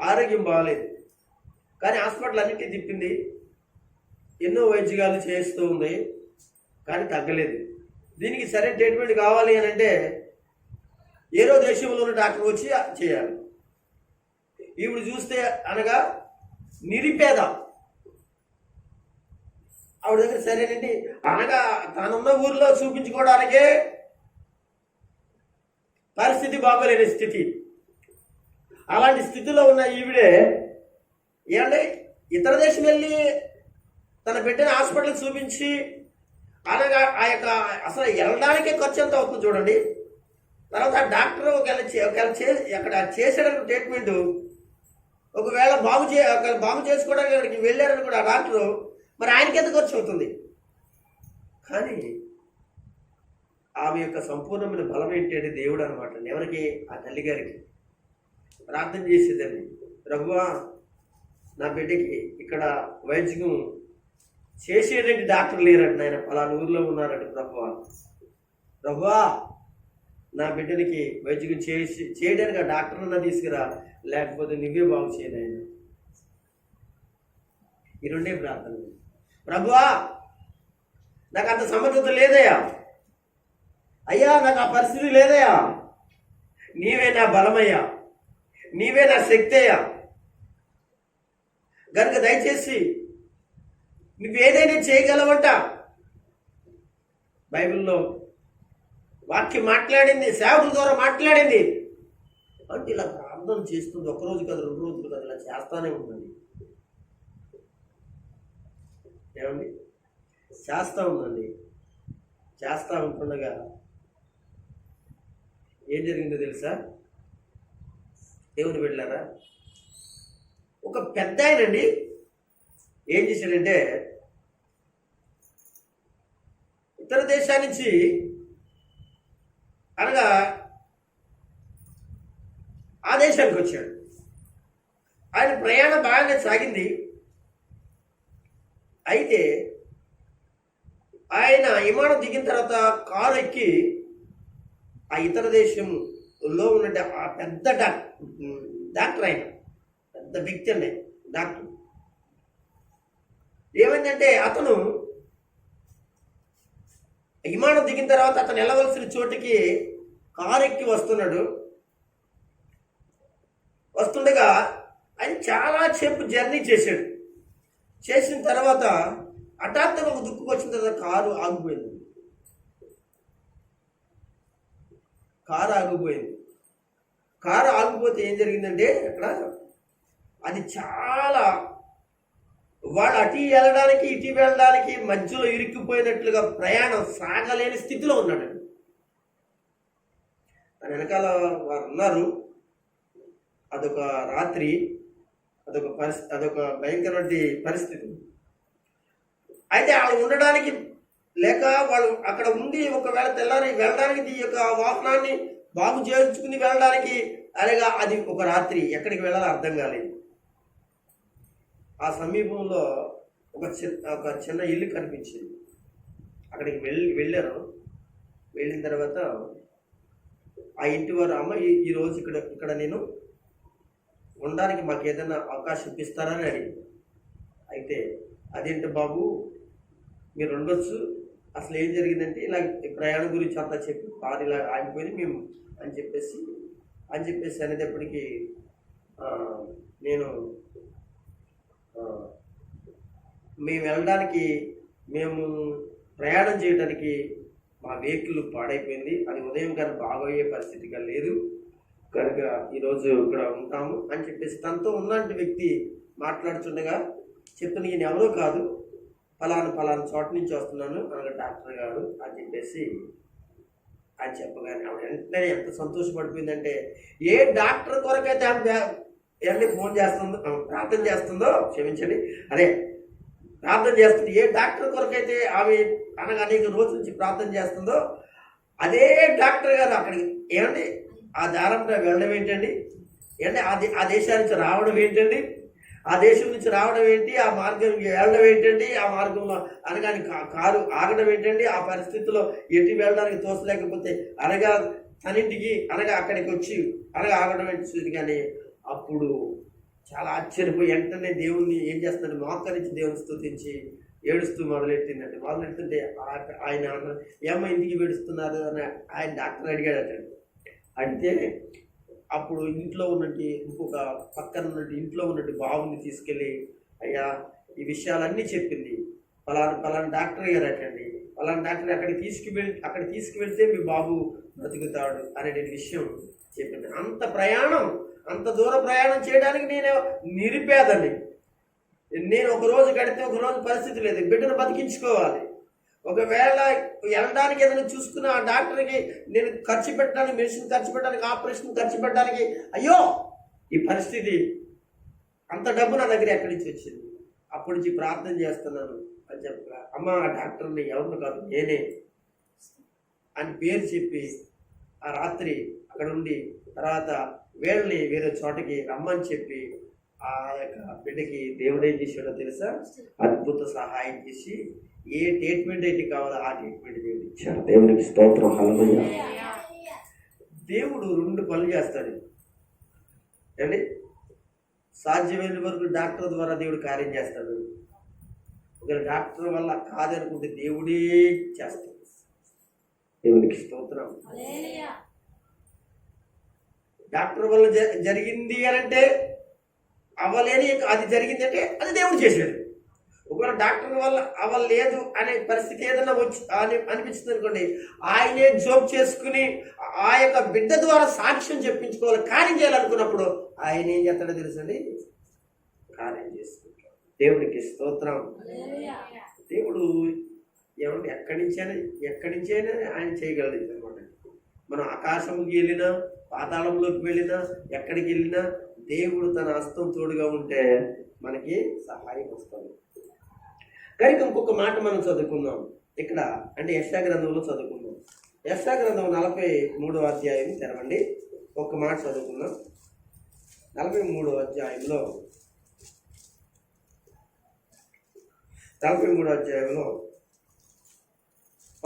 ఆరోగ్యం బాగాలేదు, కానీ హాస్పిటల్ అన్నింటినీ తిప్పింది, ఎన్నో వైద్యాలు చేస్తూ ఉంది, కానీ తగ్గలేదు. దీనికి సరైన ట్రీట్మెంట్ కావాలి అని అంటే ఏదో దేశంలో ఉన్న డాక్టర్ వచ్చి చేయాలి. ఇప్పుడు చూస్తే అనగా నిరుపేద ఆవిడ దగ్గర సరేనండి అనగా తనున్న ఊర్లో చూపించుకోవడానికే పరిస్థితి బాగోలేని స్థితి. అలాంటి స్థితిలో ఉన్న ఈవిడే ఏమంటే ఇతర దేశం వెళ్ళి తన బిడ్డని హాస్పిటల్కి చూపించి అనగా ఆ యొక్క అసలు వెళ్ళడానికే ఖర్చు ఎంత అవుతుంది చూడండి. తర్వాత డాక్టర్ అక్కడ చేసేటప్పుడు ట్రీట్మెంట్ ఒకవేళ బాగు చేసుకోవడానికి అక్కడికి వెళ్ళారని కూడా ఆ డాక్టరు, మరి ఆయనకి ఎంత ఖర్చు అవుతుంది? కానీ ఆమె యొక్క సంపూర్ణమైన బలం ఏంటి? దేవుడు అనమాట. ఎవరికి? ఆ తల్లి గారికి ప్రార్థన చేసేదండి, ప్రభువా నా బిడ్డకి ఇక్కడ వైద్యం చేసేటువంటి డాక్టర్ లేరంట, ఆయన పలానా ఊర్లో ఉన్నారంట, ప్రభువా నా బిడ్డనికి వైద్యం చేయడానికి ఆ డాక్టర్నా తీసుకురా, లేకపోతే నువ్వే బాగు చేయను ఆయన. ఈ రెండే ప్రార్థన. ప్రభువా నాకు అంత సమర్థత లేదయ్యా, అయ్యా నాకు ఆ పరిస్థితి లేదయ్యా, నీవే నా బలమయ్యా, నీవే నా శక్తి అయ్యా, కనుక దయచేసి నువ్వేదైనా చేయగలవంట. బైబిల్లో వాక్యం మాట్లాడింది, సేవకుల ద్వారా మాట్లాడింది అంటే ఇలా ప్రార్థన చేస్తుంది. ఒక్కరోజు కాదు, 2 రోజులు కాదు, ఇలా చేస్తానే ఉంటుంది. ఏమండి? చేస్తా ఉంటుండగా ఏం జరిగిందో తెలుసా? దేవుని బిడ్డలారా, ఒక పెద్ద ఆయనండి ఏం చేశాడంటే ఇతర దేశాల నుంచి అనగా ఆ దేశానికి వచ్చాడు. ఆయన ప్రయాణం బాగానే సాగింది. అయితే ఆయన విమానం దిగిన తర్వాత కారు ఎక్కి ఆ ఇతర దేశంలో ఉన్న ఆ పెద్ద డాక్టర్, ఆయన పెద్ద వ్యక్తి అండి డాక్టర్. ఏమైందంటే అతను విమానం దిగిన తర్వాత అతను వెళ్ళవలసిన చోటికి కారు ఎక్కి వస్తుండగా ఆయన చాలా సేపు జర్నీ చేశాడు. చేసిన తర్వాత హఠాత్తుగా ఒక దుఃఖకు వచ్చిన తర్వాత కారు ఆగిపోయింది. కారు ఆగిపోతే ఏం జరిగిందంటే అక్కడ అది చాలా వాడు అటు వెళ్ళడానికి ఇటు వెళ్ళడానికి మధ్యలో ఇరుక్కుపోయినట్లుగా ప్రయాణం సాగలేని స్థితిలో ఉన్నాడు. దాని వెనకాల వారు ఉన్నారు. అదొక రాత్రి, అదొక భయంకరమైన పరిస్థితి. అయితే వాళ్ళు ఉండడానికి లేక వాళ్ళు అక్కడ ఉండి ఒకవేళ తెల్లారి వెళ్ళడానికి ఈ యొక్క వాహనాన్ని బాగు చేయించుకుని వెళ్ళడానికి అలాగా అది ఒక రాత్రి ఎక్కడికి వెళ్ళాలో అర్థం కాలేదు. ఆ సమీపంలో ఒక చిన్న ఇల్లు కనిపించింది. అక్కడికి వెళ్ళారు. వెళ్ళిన తర్వాత ఆ ఇంటి వారు, అమ్మ ఈ రోజు ఇక్కడ నేను ఉండడానికి మాకు ఏదైనా అవకాశం ఇప్పిస్తారని అడిగింది. అయితే అదేంటి బాబు, మీరు ఉండొచ్చు, అసలు ఏం జరిగిందంటే ఇలా ప్రయాణం గురించి అంతా చెప్పి కారు ఇలా ఆగిపోయింది మేము అని చెప్పేసి అనేటప్పటికీ నేను మేము వెళ్ళడానికి మేము ప్రయాణం చేయడానికి మా వెహికల్ పాడైపోయింది, అది ఉదయం కానీ బాగోయే పరిస్థితిగా లేదు కనుక ఈరోజు ఇక్కడ ఉంటాము అని చెప్పేసి తనతో ఉన్నటువంటి వ్యక్తి మాట్లాడుతుండగా చెప్తున్న ఈయన ఎవరో కాదు, ఫలానా చోట నుంచి వస్తున్నాను అనగా డాక్టర్ గారు అని చెప్పేసి అని చెప్పగానే ఆవిడ వెంటనే ఎంత సంతోషపడిపోయిందంటే, ఏ డాక్టర్ కొరకైతే ఆమె ఫోన్ చేస్తుందో ప్రార్థన చేస్తుందో, క్షమించండి, అదే ప్రార్థన చేస్తుంది, ఏ డాక్టర్ కొరకైతే ఆమె అనగా అనేక రోజుల నుంచి ప్రార్థన చేస్తుందో అదే డాక్టర్ గారు అక్కడికి ఏమండి ఆ దారంలో వెళ్ళడం ఏంటండి, ఏమంటే ఆ దేశాల నుంచి రావడం ఏంటండి, ఆ దేశం నుంచి రావడం ఏంటి, ఆ మార్గం వెళ్ళడం ఏంటండి, ఆ మార్గంలో అనగాని కారు ఆగడం ఏంటండి, ఆ పరిస్థితిలో ఎటు వెళ్ళడానికి తోసలేకపోతే అనగా తనింటికి అనగా అక్కడికి వచ్చి అనగా ఆగడం ఏంటి. కానీ అప్పుడు చాలా ఆశ్చర్యపోయి వెంటనే దేవుణ్ణి ఏం చేస్తున్నాడు, మోకరించి దేవుని స్తుతించి ఏడుస్తూ మొదలెడుతుంటే ఆయన ఏమో ఇంటికి ఏడుస్తున్నారు అని ఆయన డాక్టర్ అడిగాడట. అడిగితే అప్పుడు ఇంట్లో ఉన్నట్టు ఇంకొక పక్కన ఉన్నట్టు ఇంట్లో ఉన్నట్టు బాబుని తీసుకెళ్ళి, అయ్యా ఈ విషయాలన్నీ చెప్పింది, ఫలానా డాక్టర్ గారు అటండి, ఫలానా డాక్టర్ అక్కడికి తీసుకువెళ్తే మీ బాబు బ్రతుకుతాడు అనే విషయం చెప్పింది. అంత దూర ప్రయాణం చేయడానికి నేను నిరుపేదని, నేను ఒక రోజు గడితే ఒక రోజు పరిస్థితి లేదు, బిడ్డను బతికించుకోవాలి, ఒకవేళ వెళ్ళడానికి ఏదైనా చూసుకున్న ఆ డాక్టర్కి నేను ఖర్చు పెట్టడానికి, మెడిసిన్ ఖర్చు పెట్టడానికి, ఆపరేషన్ ఖర్చు పెట్టడానికి అయ్యో ఈ పరిస్థితి, అంత డబ్బు నా దగ్గర ఎక్కడి నుంచి వచ్చింది, అప్పటి నుంచి ప్రార్థన చేస్తున్నాను అని చెప్పగా, అమ్మ ఆ డాక్టర్ని ఎవరిని కాదు నేనే అని పేరు చెప్పి ఆ రాత్రి అక్కడ ఉండి తర్వాత వీళ్ళని వేరే చోటకి రమ్మని చెప్పి ఆ యొక్క బిడ్డకి దేవుడు ఏం చేసాడో తెలుసా, అద్భుత సహాయం చేసి ఏ ట్రీట్మెంట్ అయితే కావాలో ఆ ట్రీట్మెంట్ దేవుడు ఇచ్చాడు. దేవుడికి స్తోత్రం, హల్లెలూయా. దేవుడు 2 పనులు చేస్తాడు ఏమండి, సాధ్యమైన వరకు డాక్టర్ ద్వారా దేవుడు కార్యం చేస్తాడు, ఒకవేళ డాక్టర్ వల్ల కాదనుకుంటే దేవుడే చేస్తాడు. దేవునికి స్తోత్రం. డాక్టర్ వల్ల జరిగింది అని అంటే అవ్వలేని, అది జరిగింది అంటే అది దేవుడు చేశాడు. ఒకవేళ డాక్టర్ వల్ల అవ్వలేదు అనే పరిస్థితి ఏదైనా వచ్చి అనిపిస్తుంది అనుకోండి, ఆయనే జోక్ చేసుకుని ఆ యొక్క బిడ్డ ద్వారా సాక్ష్యం చెప్పించుకోవాలి, కార్యం చేయాలనుకున్నప్పుడు ఆయన ఏం చేస్తాడో తెలుసండి, కార్యం చేసుకుంటాడు. దేవుడికి స్తోత్రం. దేవుడు ఏమంటే ఎక్కడి నుంచైనా ఆయన చేయగలడు అనమాట. మనం ఆకాశంకి వెళ్ళినా పాతాళంలోకి వెళ్ళినా ఎక్కడికి వెళ్ళినా దేవుడు తన హస్తం తోడుగా ఉంటే మనకి సహాయం వస్తుంది. కనుక ఇంకొక మాట మనం చదువుకుందాం ఇక్కడ, అంటే యెషయా గ్రంథంలో చదువుకుందాం. యెషయా గ్రంథం 43వ అధ్యాయం తెరవండి, ఒక మాట చదువుకుందాం. 43వ అధ్యాయంలో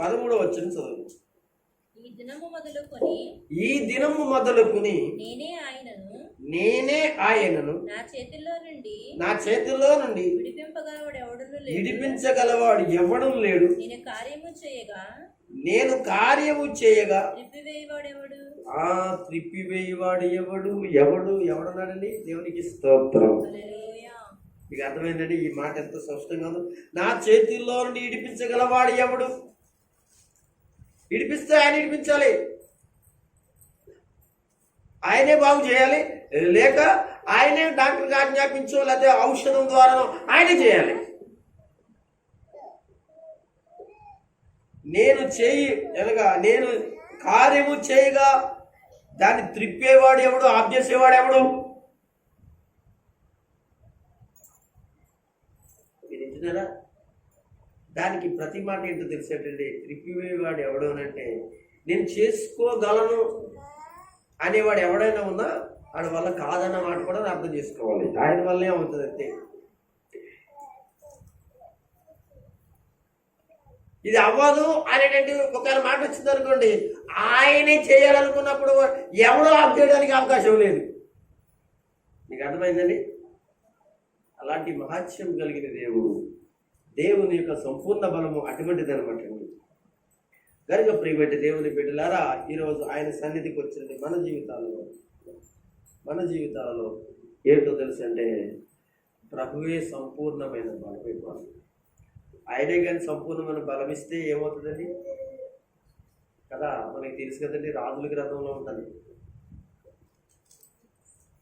13వ వచనం చదువు. ఈ దినము మొదలుకొని నేనే ఆయనను నా చేతిలో నుండి విడిపించగలవాడు ఎవడు లేడు, నేను కార్యము చేయగా త్రిప్పివేయవాడు ఎవడన్నాడండి. దేవునికి స్తోత్రం. మీకు అర్థమైందండి ఈ మాట ఎంత స్పష్టంగా ఉందో. నా చేతిలో నుండి విడిపించగలవాడు ఎవడు, విడిపిస్తే ఆయన విడిపించాలి, ఆయనే బాగు చేయాలి, లేక ఆయనే డాక్టర్కి ఆజ్ఞాపించో లేకపోతే ఔషధం ద్వారా ఆయనే చేయాలి. నేను కార్యము చేయగా దాన్ని త్రిప్పేవాడు ఎవడు, ఆఫ్ చేసేవాడు ఎవడు? దానికి ప్రతి మాట ఏంటో తెలిసేటండి, త్రిప్పివేవాడు ఎవడోనంటే నేను చేసుకోగలను అనేవాడు ఎవడైనా ఉన్నా వాడి వల్ల కాదన్న మాట కూడా అర్థం చేసుకోవాలి. ఆయన వల్లే అవుతుంది అంతే. ఇది అవ్వదు అనేటువంటి ఒకవేళ మాట వచ్చింది అనుకోండి, ఆయనే చేయాలనుకున్నప్పుడు ఎవడో ఆఫ్ చేయడానికి అవకాశం లేదు. మీకు అర్థమైందండి? అలాంటి మహాత్యం కలిగిన దేవుడు, దేవుని యొక్క సంపూర్ణ బలము అటువంటిది అనమాట. కనుక ప్రియమైన దేవుని బిడ్డలారా, ఈరోజు ఆయన సన్నిధికి వచ్చినది మన జీవితాలలో ఏంటో తెలుసు అంటే ప్రభువే సంపూర్ణమైన బలం. ఆయనే కానీ సంపూర్ణమైన బలం ఇస్తే ఏమవుతుందండి కదా, మనకి తెలుసు కదండి. రాజుల గ్రంథంలో ఉంటుంది,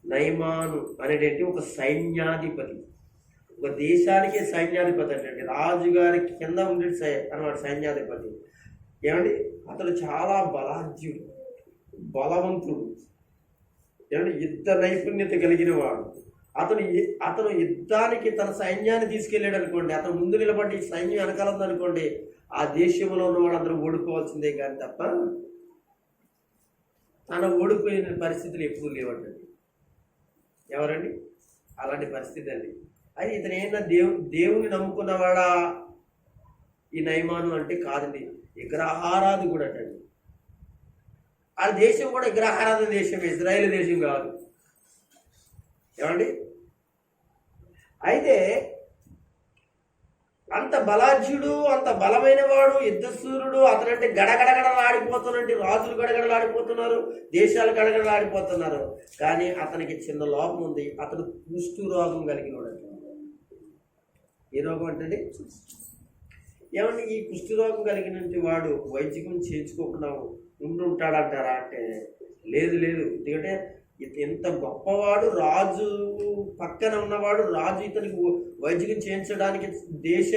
నయమాను అనేటువంటి ఒక సైన్యాధిపతి, ఒక దేశానికే సైన్యాధిపతి అంటే రాజుగారి కింద ఉండే అన్నమాట సైన్యాధిపతి. ఏమండి, అతడు చాలా బలాఢ్యుడు, బలవంతుడు, ఏమండి యుద్ధ నైపుణ్యత కలిగిన వాడు. అతను యుద్ధానికి తన సైన్యాన్ని తీసుకెళ్ళాడు అనుకోండి, అతను ముందు నిలబడి సైన్యం వెనకాలంది అనుకోండి, ఆ దేశంలో ఉన్న వాళ్ళందరూ ఓడిపోవాల్సిందే కానీ తప్ప తన ఓడిపోయిన పరిస్థితులు ఎప్పుడూ లేవంటండి. ఎవరండి? అలాంటి పరిస్థితి అండి. అయితే ఇతను ఏంటంటే దేవుని నమ్ముకున్నవాడా ఈ నయమాను అంటే కాదండి, విగ్రహారాధి కూడా అంటండి. ఆ దేశం కూడా విగ్రహారాధన దేశం, ఇజ్రాయేల్ దేశం కాదు. ఏమండి? అయితే అంత బలాఢ్యుడు, అంత బలమైన వాడు, యుద్ధసూరుడు, అతనంటే గడగడగడలాడిపోతున్నట్టు రాజులు గడగడలాడిపోతున్నారు, దేశాలు గడగడలాడిపోతున్నారు. కానీ అతనికి చిన్న లోపం ఉంది, అతను కుష్టు రోగం కలిగినవాడు. ఏ రోగం అంటే ఏమంటే ఈ కుష్టు రోగం కలిగినటువంటి వాడు వైద్యం చేయించుకోకుండా ఉంటుంటాడంటారా అంటే లేదు. ఎందుకంటే ఎంత గొప్పవాడు, రాజు పక్కన ఉన్నవాడు, రాజు ఇతనికి వైద్యం చేయించడానికి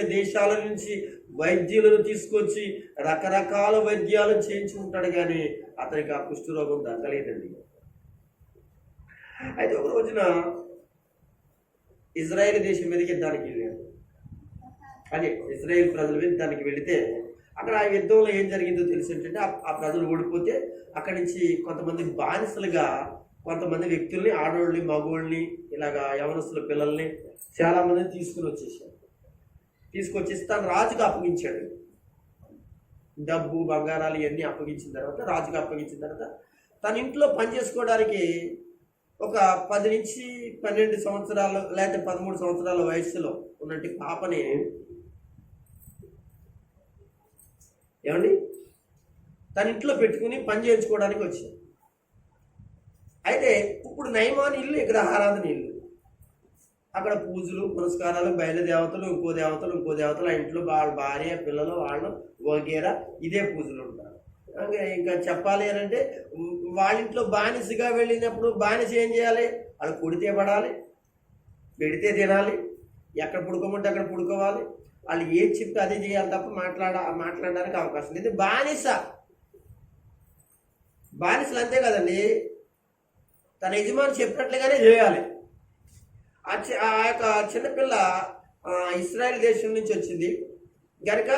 దేశాల నుంచి వైద్యులను తీసుకొచ్చి రకరకాల వైద్యాలు చేయించుకుంటాడు, కానీ అతనికి ఆ కుష్ఠరోగం తగ్గలేదండి. అయితే ఒక రోజున ఇజ్రాయేల్ దేశం మీదకి యుద్ధానికి వెళ్ళాడు. అదే ఇజ్రాయేల్ ప్రజల మీద దానికి వెళితే అక్కడ ఆ యుద్ధంలో ఏం జరిగిందో తెలిసి ఏంటంటే ఆ ప్రజలు ఓడిపోతే అక్కడి నుంచి కొంతమంది బానిసలుగా కొంతమంది వ్యక్తుల్ని, ఆడవాళ్ళని, మగవాళ్ళని, ఇలాగా యవనస్తుల పిల్లల్ని చాలా మందిని తీసుకొచ్చేసి తను రాజుకు అప్పగించాడు. డబ్బు, బంగారాలు ఇవన్నీ అప్పగించిన తర్వాత రాజుకు అప్పగించిన తర్వాత తన ఇంట్లో పని చేసుకోవడానికి ఒక 10 నుంచి 12 సంవత్సరాలు లేకపోతే 13 సంవత్సరాల వయసులో ఉన్నట్టు పాపని ఏమండి తన ఇంట్లో పెట్టుకుని పని చేయించుకోవడానికి వచ్చింది. అయితే ఇప్పుడు నయమాను ఇల్లు విగ్రహారాధన ఇల్లు. అక్కడ పూజలు, పురస్కారాలు, బయలుదేవతలు, ఇంకో దేవతలు, ఆ ఇంట్లో వాళ్ళ భార్య, పిల్లలు, వాళ్ళు వగేరా ఇదే పూజలు ఉంటారు. ఇంకా చెప్పాలి అని అంటే వాళ్ళ ఇంట్లో బానిసగా వెళ్ళినప్పుడు బానిస ఏం చేయాలి? వాళ్ళు కొడితే పడాలి, పెడితే తినాలి, ఎక్కడ పుడుకోమంటే అక్కడ పుడుకోవాలి, వాళ్ళు ఏది చెప్తే అదే చేయాలి తప్ప మాట్లాడడానికి అవకాశం లేదు. బానిసలు అంతే కదండి, తన యజమాని చెప్పినట్లుగానే చేయాలి. ఆ యొక్క చిన్నపిల్ల ఇస్రాయేల్ దేశం నుంచి వచ్చింది కనుక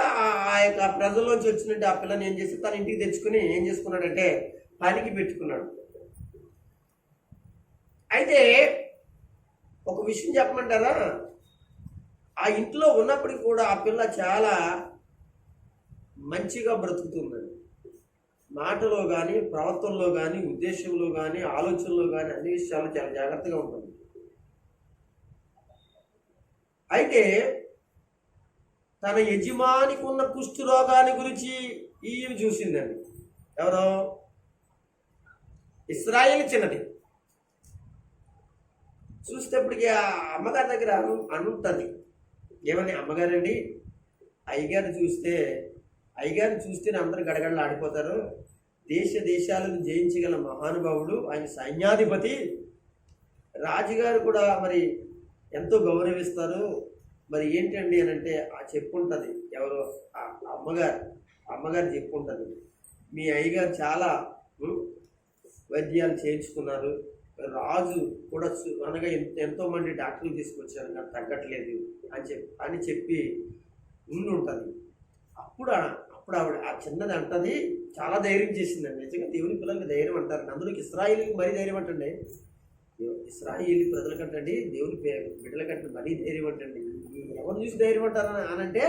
ఆ యొక్క ప్రజల్లోంచి వచ్చినట్టు ఆ పిల్లని ఏం చేసి తన ఇంటికి తెచ్చుకుని ఏం చేసుకున్నాడంటే పనికి పెట్టుకున్నాడు. అయితే ఒక విషయం చెప్పమంటారా, ఆ ఇంట్లో ఉన్నప్పటికీ కూడా ఆ పిల్ల చాలా మంచిగా బ్రతుకుతుందండి. మాటలో కానీ, ప్రవర్తనలో కానీ, ఉద్దేశంలో కానీ, ఆలోచనలో కానీ అన్ని విషయాలు చాలా జాగ్రత్తగా ఉంటుంది. అయితే తన యజమానికి ఉన్న కుష్టు రోగాన్ని గురించి ఈమె చూసిందండి. ఎవరో ఇశ్రాయేలు చిన్నది చూసేటప్పటికి ఆ అమ్మగారి దగ్గర అనుంటుంది. ఏమని? అమ్మగారండి, అయ్యగారిని చూస్తే అందరూ గడగడలు ఆడిపోతారు, దేశాలను జయించగల మహానుభావుడు, ఆయన సైన్యాధిపతి, రాజుగారు కూడా మరి ఎంతో గౌరవిస్తారు. మరి ఏంటండి అని అంటే ఆ చెప్పుంటుంది. ఎవరో అమ్మగారు చెప్పుంటుంది, మీ అయ్యగారు చాలా వైద్యాలు చేయించుకున్నారు, రాజు కూడా అనగా ఎంతో మంది డాక్టర్లు తీసుకొచ్చారు, నాకు తగ్గట్లేదు అని చెప్పి ఉండి ఉంటుంది. అప్పుడు ఆవిడ ఆ చిన్నది అంటది, చాలా ధైర్యం చేసిందండి. నిజంగా దేవుని పిల్లలకి ధైర్యం అంటారు. అందులోకి ఇశ్రాయేలుకి మరీ ధైర్యం అంటండి. ఇశ్రాయేలు ప్రజల కంటండి, దేవుని బిడ్డల కంటే మరీ ధైర్యం అంటండి. ఎవరు చూసి ధైర్యం అంటారు అనంటే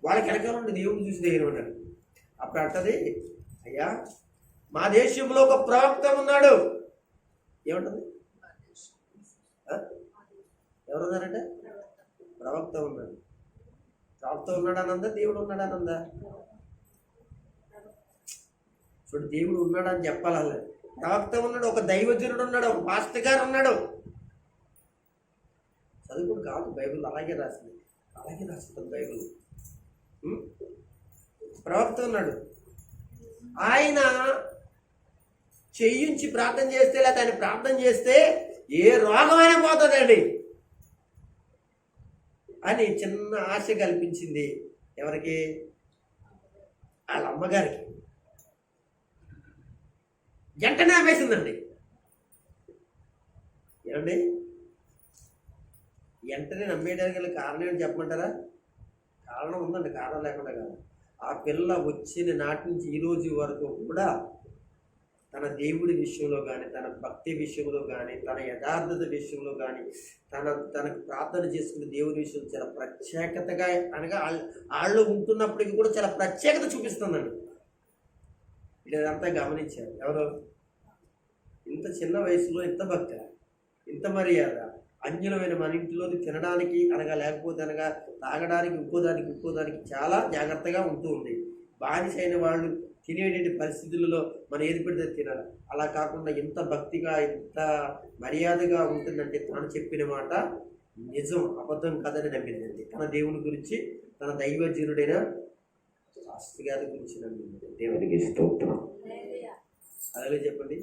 వాళ్ళకి వెనకాల ఉండి దేవుని చూసి ధైర్యం అంటారు. అప్పుడు అంటది, అయ్యా మా దేశంలో ఒక ప్రవక్త ఉన్నాడు. ఏమంటుంది? ఎవరున్నారంటే ప్రవక్త ఉన్నాడు. ప్రవక్త ఉన్నాడనందా, దేవుడు ఉన్నాడనందా? చూడు, దేవుడు ఉన్నాడని చెప్పాలి. ప్రవక్త ఉన్నాడు, ఒక దైవజనుడు ఉన్నాడు, ఒక పాస్టర్ గారు ఉన్నాడు. చదువుకుడు కాదు, బైబిల్ అలాగే రాసింది, అలాగే రాస్తుంది బైబిల్. ప్రవక్త ఉన్నాడు. ఆయన చెయ్యించి ప్రార్థన చేస్తే, లేకపోతే ఆయన ప్రార్థన చేస్తే ఏ రోగమైనా పోతుందండి అని చిన్న ఆశ కల్పించింది. ఎవరికి? వాళ్ళ అమ్మగారికి. వెంటనే ఆపేసిందండి. ఏమండి, వెంటనే నమ్మేయడానికి కారణం ఏంటి చెప్పమంటారా? కారణం ఉందండి, కారణం లేకుండా కాదు. ఆ పిల్ల వచ్చిన నాటి నుంచి ఈ రోజు వరకు కూడా తన దేవుడి విషయంలో కానీ, తన భక్తి విషయంలో కానీ, తన యథార్థత విషయంలో కానీ, తనకు ప్రార్థన చేసుకునే దేవుడి విషయం చాలా ప్రత్యేకతగా, అనగా వాళ్ళు ఉంటున్నప్పటికీ కూడా చాలా ప్రత్యేకత చూపిస్తుందండి. ఇదంతా గమనించారు ఎవరు? ఇంత చిన్న వయసులో ఇంత భక్తి, ఇంత మర్యాద, అన్యులమైన మన ఇంటిలోని తినడానికి అనగా, లేకపోతే అనగా తాగడానికి, ఇంకోదానికి చాలా జాగ్రత్తగా ఉంటూ ఉంది. బానిసైన వాళ్ళు తినేటువంటి పరిస్థితులలో మనం ఏది పెడితే తినాలి. అలా కాకుండా ఇంత భక్తిగా, ఇంత మర్యాదగా ఉంటుందంటే తాను చెప్పిన మాట నిజం, అబద్ధం కాదని నమ్మిందండి. తన దేవుని గురించి, తన దైవజనుడైన శాస్త్రి గారి గురించి నమ్మింది. దేవునికి స్తోత్రం. అలాగే చెప్పండి.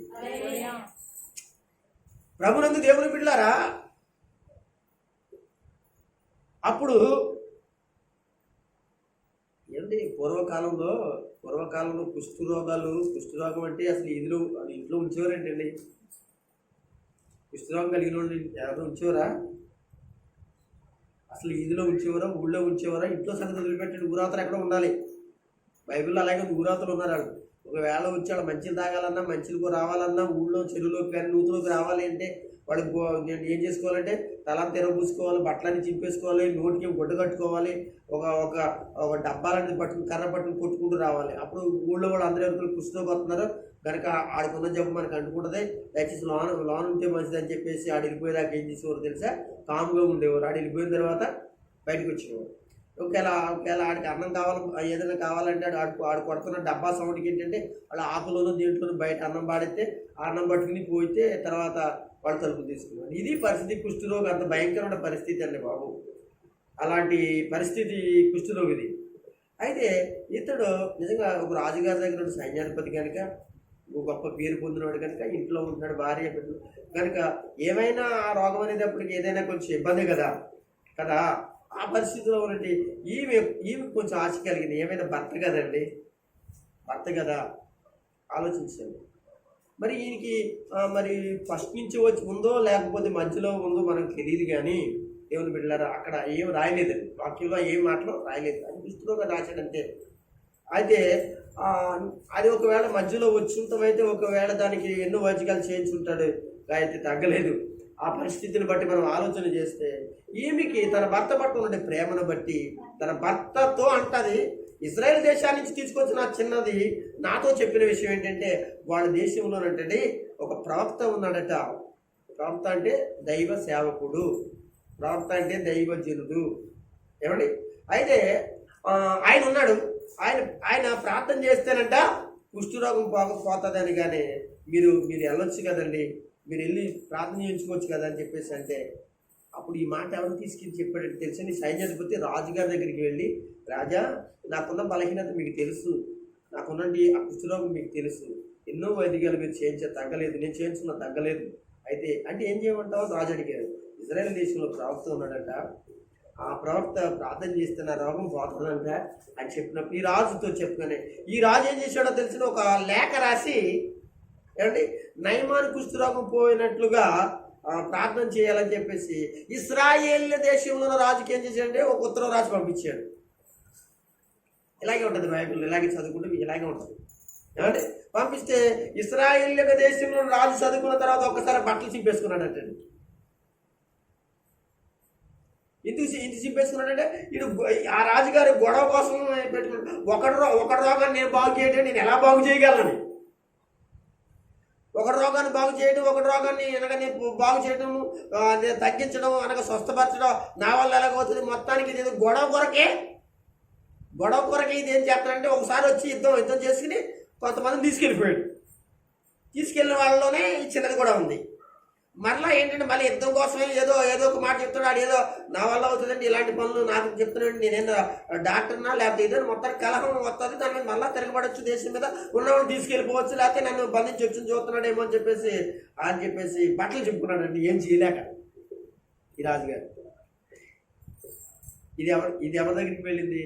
ప్రభునందు దేవుని బిడ్డలారా, అప్పుడు ఏంటి పూర్వకాలంలో కుష్ఠరోగం అంటే అసలు ఇంట్లో ఉంచేవారేంటండి? కుష్ఠరోగం కలిగిన వాళ్ళు ఎవరు ఉంచేవారా? అసలు ఈదిలో ఉంచేవారా, ఊళ్ళో ఉంచేవారా? ఇంట్లో సంగతి వదిలిపెట్టండి, ఊరాతలు ఎక్కడ ఉండాలి. బైబిల్లో అలాగే ఊరాతలు ఉన్నారు. వాళ్ళు ఒకవేళ వచ్చి వాళ్ళు మంచిలు తాగాలన్నా, మంచిలకు రావాలన్నా, ఊళ్ళో చెరువులోకి కానీ నూతులోకి రావాలి అంటే వాళ్ళు ఏం చేసుకోవాలంటే తలాన్ని తెరబూసుకోవాలి, బట్టలన్నీ చింపేసుకోవాలి, నోటికి గుడ్డ కట్టుకోవాలి, ఒక డబ్బాలన్నీ కర్ర పట్టుకుని కొట్టుకుంటూ రావాలి. అప్పుడు ఊళ్ళో వాళ్ళు అందరూ ఎవరికి కుష్ఠరోగం వస్తున్నారు కనుక ఆడుకున్న జబ్బు మనకు అంటుకుంటుంది, దయచేసి లోన్ ఉంటే మంచిది అని చెప్పేసి ఆడు వెళ్ళిపోయేదాకా ఏం చేసేవారు తెలుసా? కామ్గా ఉండేవారు. ఆడు వెళ్ళిపోయిన తర్వాత బయటకు వచ్చేవారు. ఒకవేళ ఆడికి అన్నం ఏదైనా కావాలంటే ఆడు కొడుతున్న డబ్బా సౌండ్కి ఏంటంటే వాళ్ళ ఆకులోనూ దీంట్లోనూ బయట అన్నం పాడితే ఆ అన్నం పట్టుకుని పోయితే తర్వాత వాళ్ళు తలుపు తీసుకున్నారు. ఇది పరిస్థితి. కుష్ఠరోగం అంత భయంకరమైన పరిస్థితి అండి బాబు. అలాంటి పరిస్థితి కుష్ఠరోగిది. అయితే ఇతడు నిజంగా ఒక రాజుగారి దగ్గర ఉన్న సైన్యాధిపతి కనుక, గొప్ప పేరు పొందినవాడు కనుక, ఇంట్లో ఉంటున్నాడు, భార్య బిడ్డలు కనుక, ఏమైనా ఆ రోగం అనేటప్పటికి ఏదైనా కొంచెం ఇబ్బంది కదా. ఆ పరిస్థితిలో ఉన్నట్టు ఈమె కొంచెం ఆశ కలిగింది. ఏమైనా భర్త కదండి, భర్త కదా, ఆలోచించండి. మరి ఈయనకి మరి ఫస్ట్ నుంచి వచ్చి ఉందో లేకపోతే మధ్యలో ఉందో మనకు తెలియదు. కానీ దేవుని బిడ్డలారా, అక్కడ ఏం రాయలేదండి, వాక్యంలో ఏం మాటలో రాయలేదు, అది పుస్తకంగా రాశాడంతే. అయితే అది ఒకవేళ మధ్యలో వచ్చుంటమైతే ఒకవేళ దానికి ఎన్నో వైద్యాలు చేయించుంటాడు, అయితే తగ్గలేదు. ఆ పరిస్థితిని బట్టి మనం ఆలోచన చేస్తే ఈమెకి తన భర్త పట్ల ఉండే ప్రేమను బట్టి తన భర్తతో అంటది, ఇజ్రాయెల్ దేశాల నుంచి తీసుకొచ్చిన చిన్నది నాతో చెప్పిన విషయం ఏంటంటే, వాళ్ళ దేశంలోనంటే ఒక ప్రవక్త ఉన్నాడట. ప్రవక్త అంటే దైవ సేవకుడు, ప్రవక్త అంటే దైవజనుడు. ఏమండి? అయితే ఆయన ఉన్నాడు. ఆయన ప్రార్థన చేస్తేనంట కుష్ఠరోగం పోతుందని. కానీ మీరు వెళ్ళొచ్చు కదండి, మీరు వెళ్ళి ప్రార్థన చేయించుకోవచ్చు కదా అని చెప్పేసి అంటే, అప్పుడు ఈ మాట ఎవరు తీసుకెళ్ళి చెప్పాడంటే తెలుసు, నీ సైన్యాధిపతి రాజుగారి దగ్గరికి వెళ్ళి, రాజా నాకున్న బలహీనత మీకు తెలుసు, నాకున్నది ఆ కుష్ఠరోగం మీకు తెలుసు, ఎన్నో వైద్యాలు మీరు చేయించే తగ్గలేదు, నేను చేయించుకున్న తగ్గలేదు, అయితే అంటే ఏం చేయమంటావు రాజు అడిగారు. ఇజ్రాయెల్ దేశంలో ప్రవక్త ఉన్నాడట, ఆ ప్రవక్త ప్రార్థన చేస్తే నా రోగం పోతుందంట అని చెప్పినప్పుడు ఈ రాజుతో చెప్పగానే ఈ రాజు ఏం చేశాడో తెలిసిన ఒక లేఖ రాసి, ఏమంటే నయమాను కుష్ఠరోగం పోయినట్లుగా ప్రార్థన చేయాలని చెప్పేసి ఇశ్రాయేల్ దేశంలో ఉన్న రాజుకి ఏం చేశాడంటే ఒక ఉత్తరం రాసి పంపించాడు. ఇలాగే ఉంటుంది బైబిల్, ఇలాగే చదువుకుంటే మీకు ఇలాగే ఉంటుంది. ఏమంటే పంపిస్తే ఇశ్రాయేల్ యొక్క దేశంలో రాజు చదువుకున్న తర్వాత ఒక్కసారి బట్టలు చింపేసుకున్నాడంటే, ఇంటి చింపేసుకున్నాడంటే ఇటు ఆ రాజుగారి గొడవ కోసం పెట్టుకున్నాడు. ఒకటి రోగాన్ని నేను బాగు చేయడం, నేను ఎలా బాగు చేయగలను? ఒక రోగాన్ని బాగు చేయడం, ఒక రోగాన్ని అనగా బాగు చేయడం, తగ్గించడం, అనగా స్వస్థపరచడం నా వల్ల ఎలాగవుతుంది? మొత్తానికి ఇది గొడవ కొరకే ఇది ఏం చేస్తానంటే, ఒకసారి వచ్చి యుద్ధం చేసుకుని కొంతమందిని తీసుకెళ్ళిన వాళ్ళలోనే ఈ చిన్నది కూడా ఉంది. మరలా ఏంటంటే మళ్ళీ యుద్ధం కోసమే ఏదో ఒక మాట చెప్తున్నాడు, ఏదో నా వల్ల అవుతుందండి ఇలాంటి పనులు నాకు చెప్తున్నాడు, నేనేదో డాక్టర్నా లేకపోతే ఏదో మొత్తానికి కలహం వస్తుంది, దాని మీద మళ్ళీ తిరగబడవచ్చు, దేశం మీద ఉన్నవాళ్ళు తీసుకెళ్ళిపోవచ్చు, లేకపోతే నన్ను బంధించి చూస్తున్నాడేమో అని చెప్పేసి బట్టలు చెప్పుకున్నాడండి. ఏం చేయలేక ఈ రాజుగారు. ఇది ఎవరి దగ్గరికి వెళ్ళింది?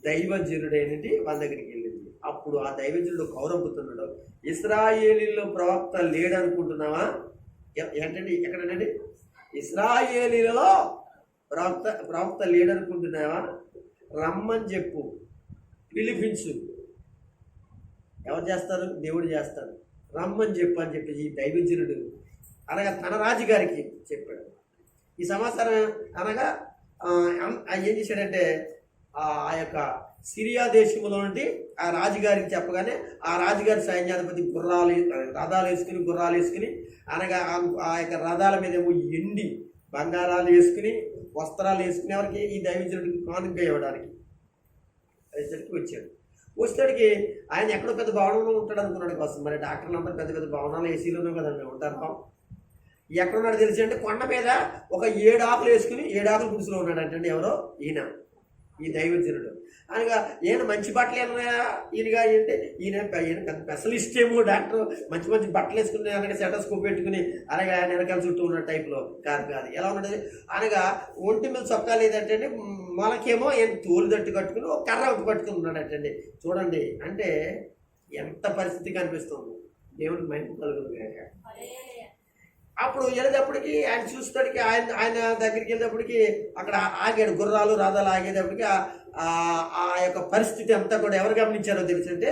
దైవజనుడైనటి వాళ్ళ దగ్గరికి వెళ్ళింది. అప్పుడు ఆ దైవజనుడు కౌరపుతున్నాడు, ఇశ్రాయేలీలో ప్రవక్త లేడనుకుంటున్నావా? ఏంటండి ఎక్కడండి? ఇశ్రాయేలీలలో ప్రవక్త లేడనుకుంటున్నావా? రమ్మని చెప్పు, పిలిపించు. ఎవరు చేస్తారు? దేవుడు చేస్తాడు. రమ్మని చెప్పు అని చెప్పి ఈ దైవజనుడు అనగా తన రాజుగారికి చెప్పాడు. ఈ సమాచారం అనగా ఏం చేశాడంటే, ఆ యొక్క సిరియా దేశంలో నుండి ఆ రాజుగారికి చెప్పగానే ఆ రాజుగారి సైన్యాధిపతి రథాలు వేసుకుని అనగా ఆ యొక్క రథాల మీద ఏమో ఎండి బంగారాలు వేసుకుని వస్త్రాలు వేసుకుని ఎవరికి? ఈ దైవజనుడికి కానుక ఇవ్వడానికి వచ్చేటికి ఆయన ఎక్కడో పెద్ద భవనంలో ఉంటాడు అనుకున్నాడు కోసం. మరి డాక్టర్లు అందరూ పెద్ద పెద్ద భవనాలు ఏసీలోనే కదండి ఉంటారు. ఎక్కడున్నాడు తెలిసి అంటే కొండ మీద ఒక 7 ఆకులు వేసుకుని 7 ఆకులు గుడిసెలో ఉన్నాడు అంటే ఎవరో ఈయన, ఈ దైవజనుడు. అనగా ఈయన మంచి బట్టలు ఏమన్నా ఈయనగా అంటే ఈయన పెద్ద స్పెషలిస్ట్ ఏమో డాక్టర్, మంచి బట్టలు వేసుకుని అనగా సెటస్కోప్ పెట్టుకుని అనగా ఆయన వెనకాల చుట్టూ ఉన్న టైప్లో కాదు. ఎలా ఉన్నది అనగా ఒంటి మీద చొక్కా లేదంటే మనకేమో ఈయన తోలు దట్టు కట్టుకుని ఒక కర్ర ఒకటి పట్టుకుని ఉన్నాడు అంటే. చూడండి అంటే ఎంత పరిస్థితి కనిపిస్తుంది. దేవుడికి మహిమ కలుగుతుంది. అప్పుడు వెళ్ళేటప్పటికి ఆయన చూసేటప్పటికి ఆయన దగ్గరికి వెళ్ళేటప్పటికి అక్కడ ఆగాడు, గుర్రాలు రథాలు ఆగేటప్పటికి ఆ యొక్క పరిస్థితి అంతా కూడా ఎవరు గమనించారో తెలిసింటే,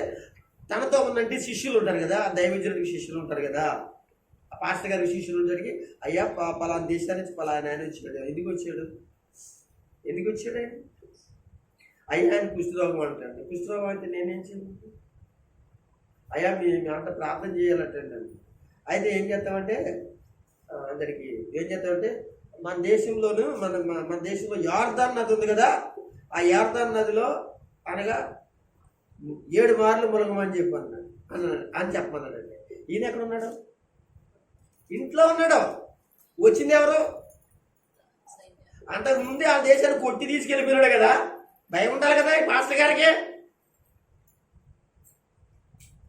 తనతో ఉన్నంటే శిష్యులు ఉంటారు కదా, దైవజనుడికి శిష్యులు ఉంటారు కదా, ఆ పాస్టర్ గారికి శిష్యులు ఉంటారికి, అయ్యా పలానా దేశాల నుంచి పలానా ఆయన వచ్చాడు. ఎందుకు వచ్చాడు ఆయన? అయ్యా ఆయన కుష్ఠరోగం అంటాడు. కుష్ఠరోగం అంటే నేనేం చేయను? అయ్యా మీ అంట ప్రార్థన చేయాలంటే. అయితే ఏం చేస్తామంటే అందరికి మన దేశంలోనూ మన దేశంలో యార్దాన్ నది ఉంది కదా, ఆ యార్దాన్ నదిలో అనగా 7 మార్లు మునగమని అని చెప్పమన్నాడండి. ఈయన ఎక్కడ ఉన్నాడు? ఇంట్లో ఉన్నాడు. వచ్చింది ఎవరు? అంతకుముందే ఆ దేశాన్ని కొట్టి తీసుకెళ్ళిపోయినాడు కదా, భయం ఉండాలి కదా ఈ పాస్టర్ గారికి.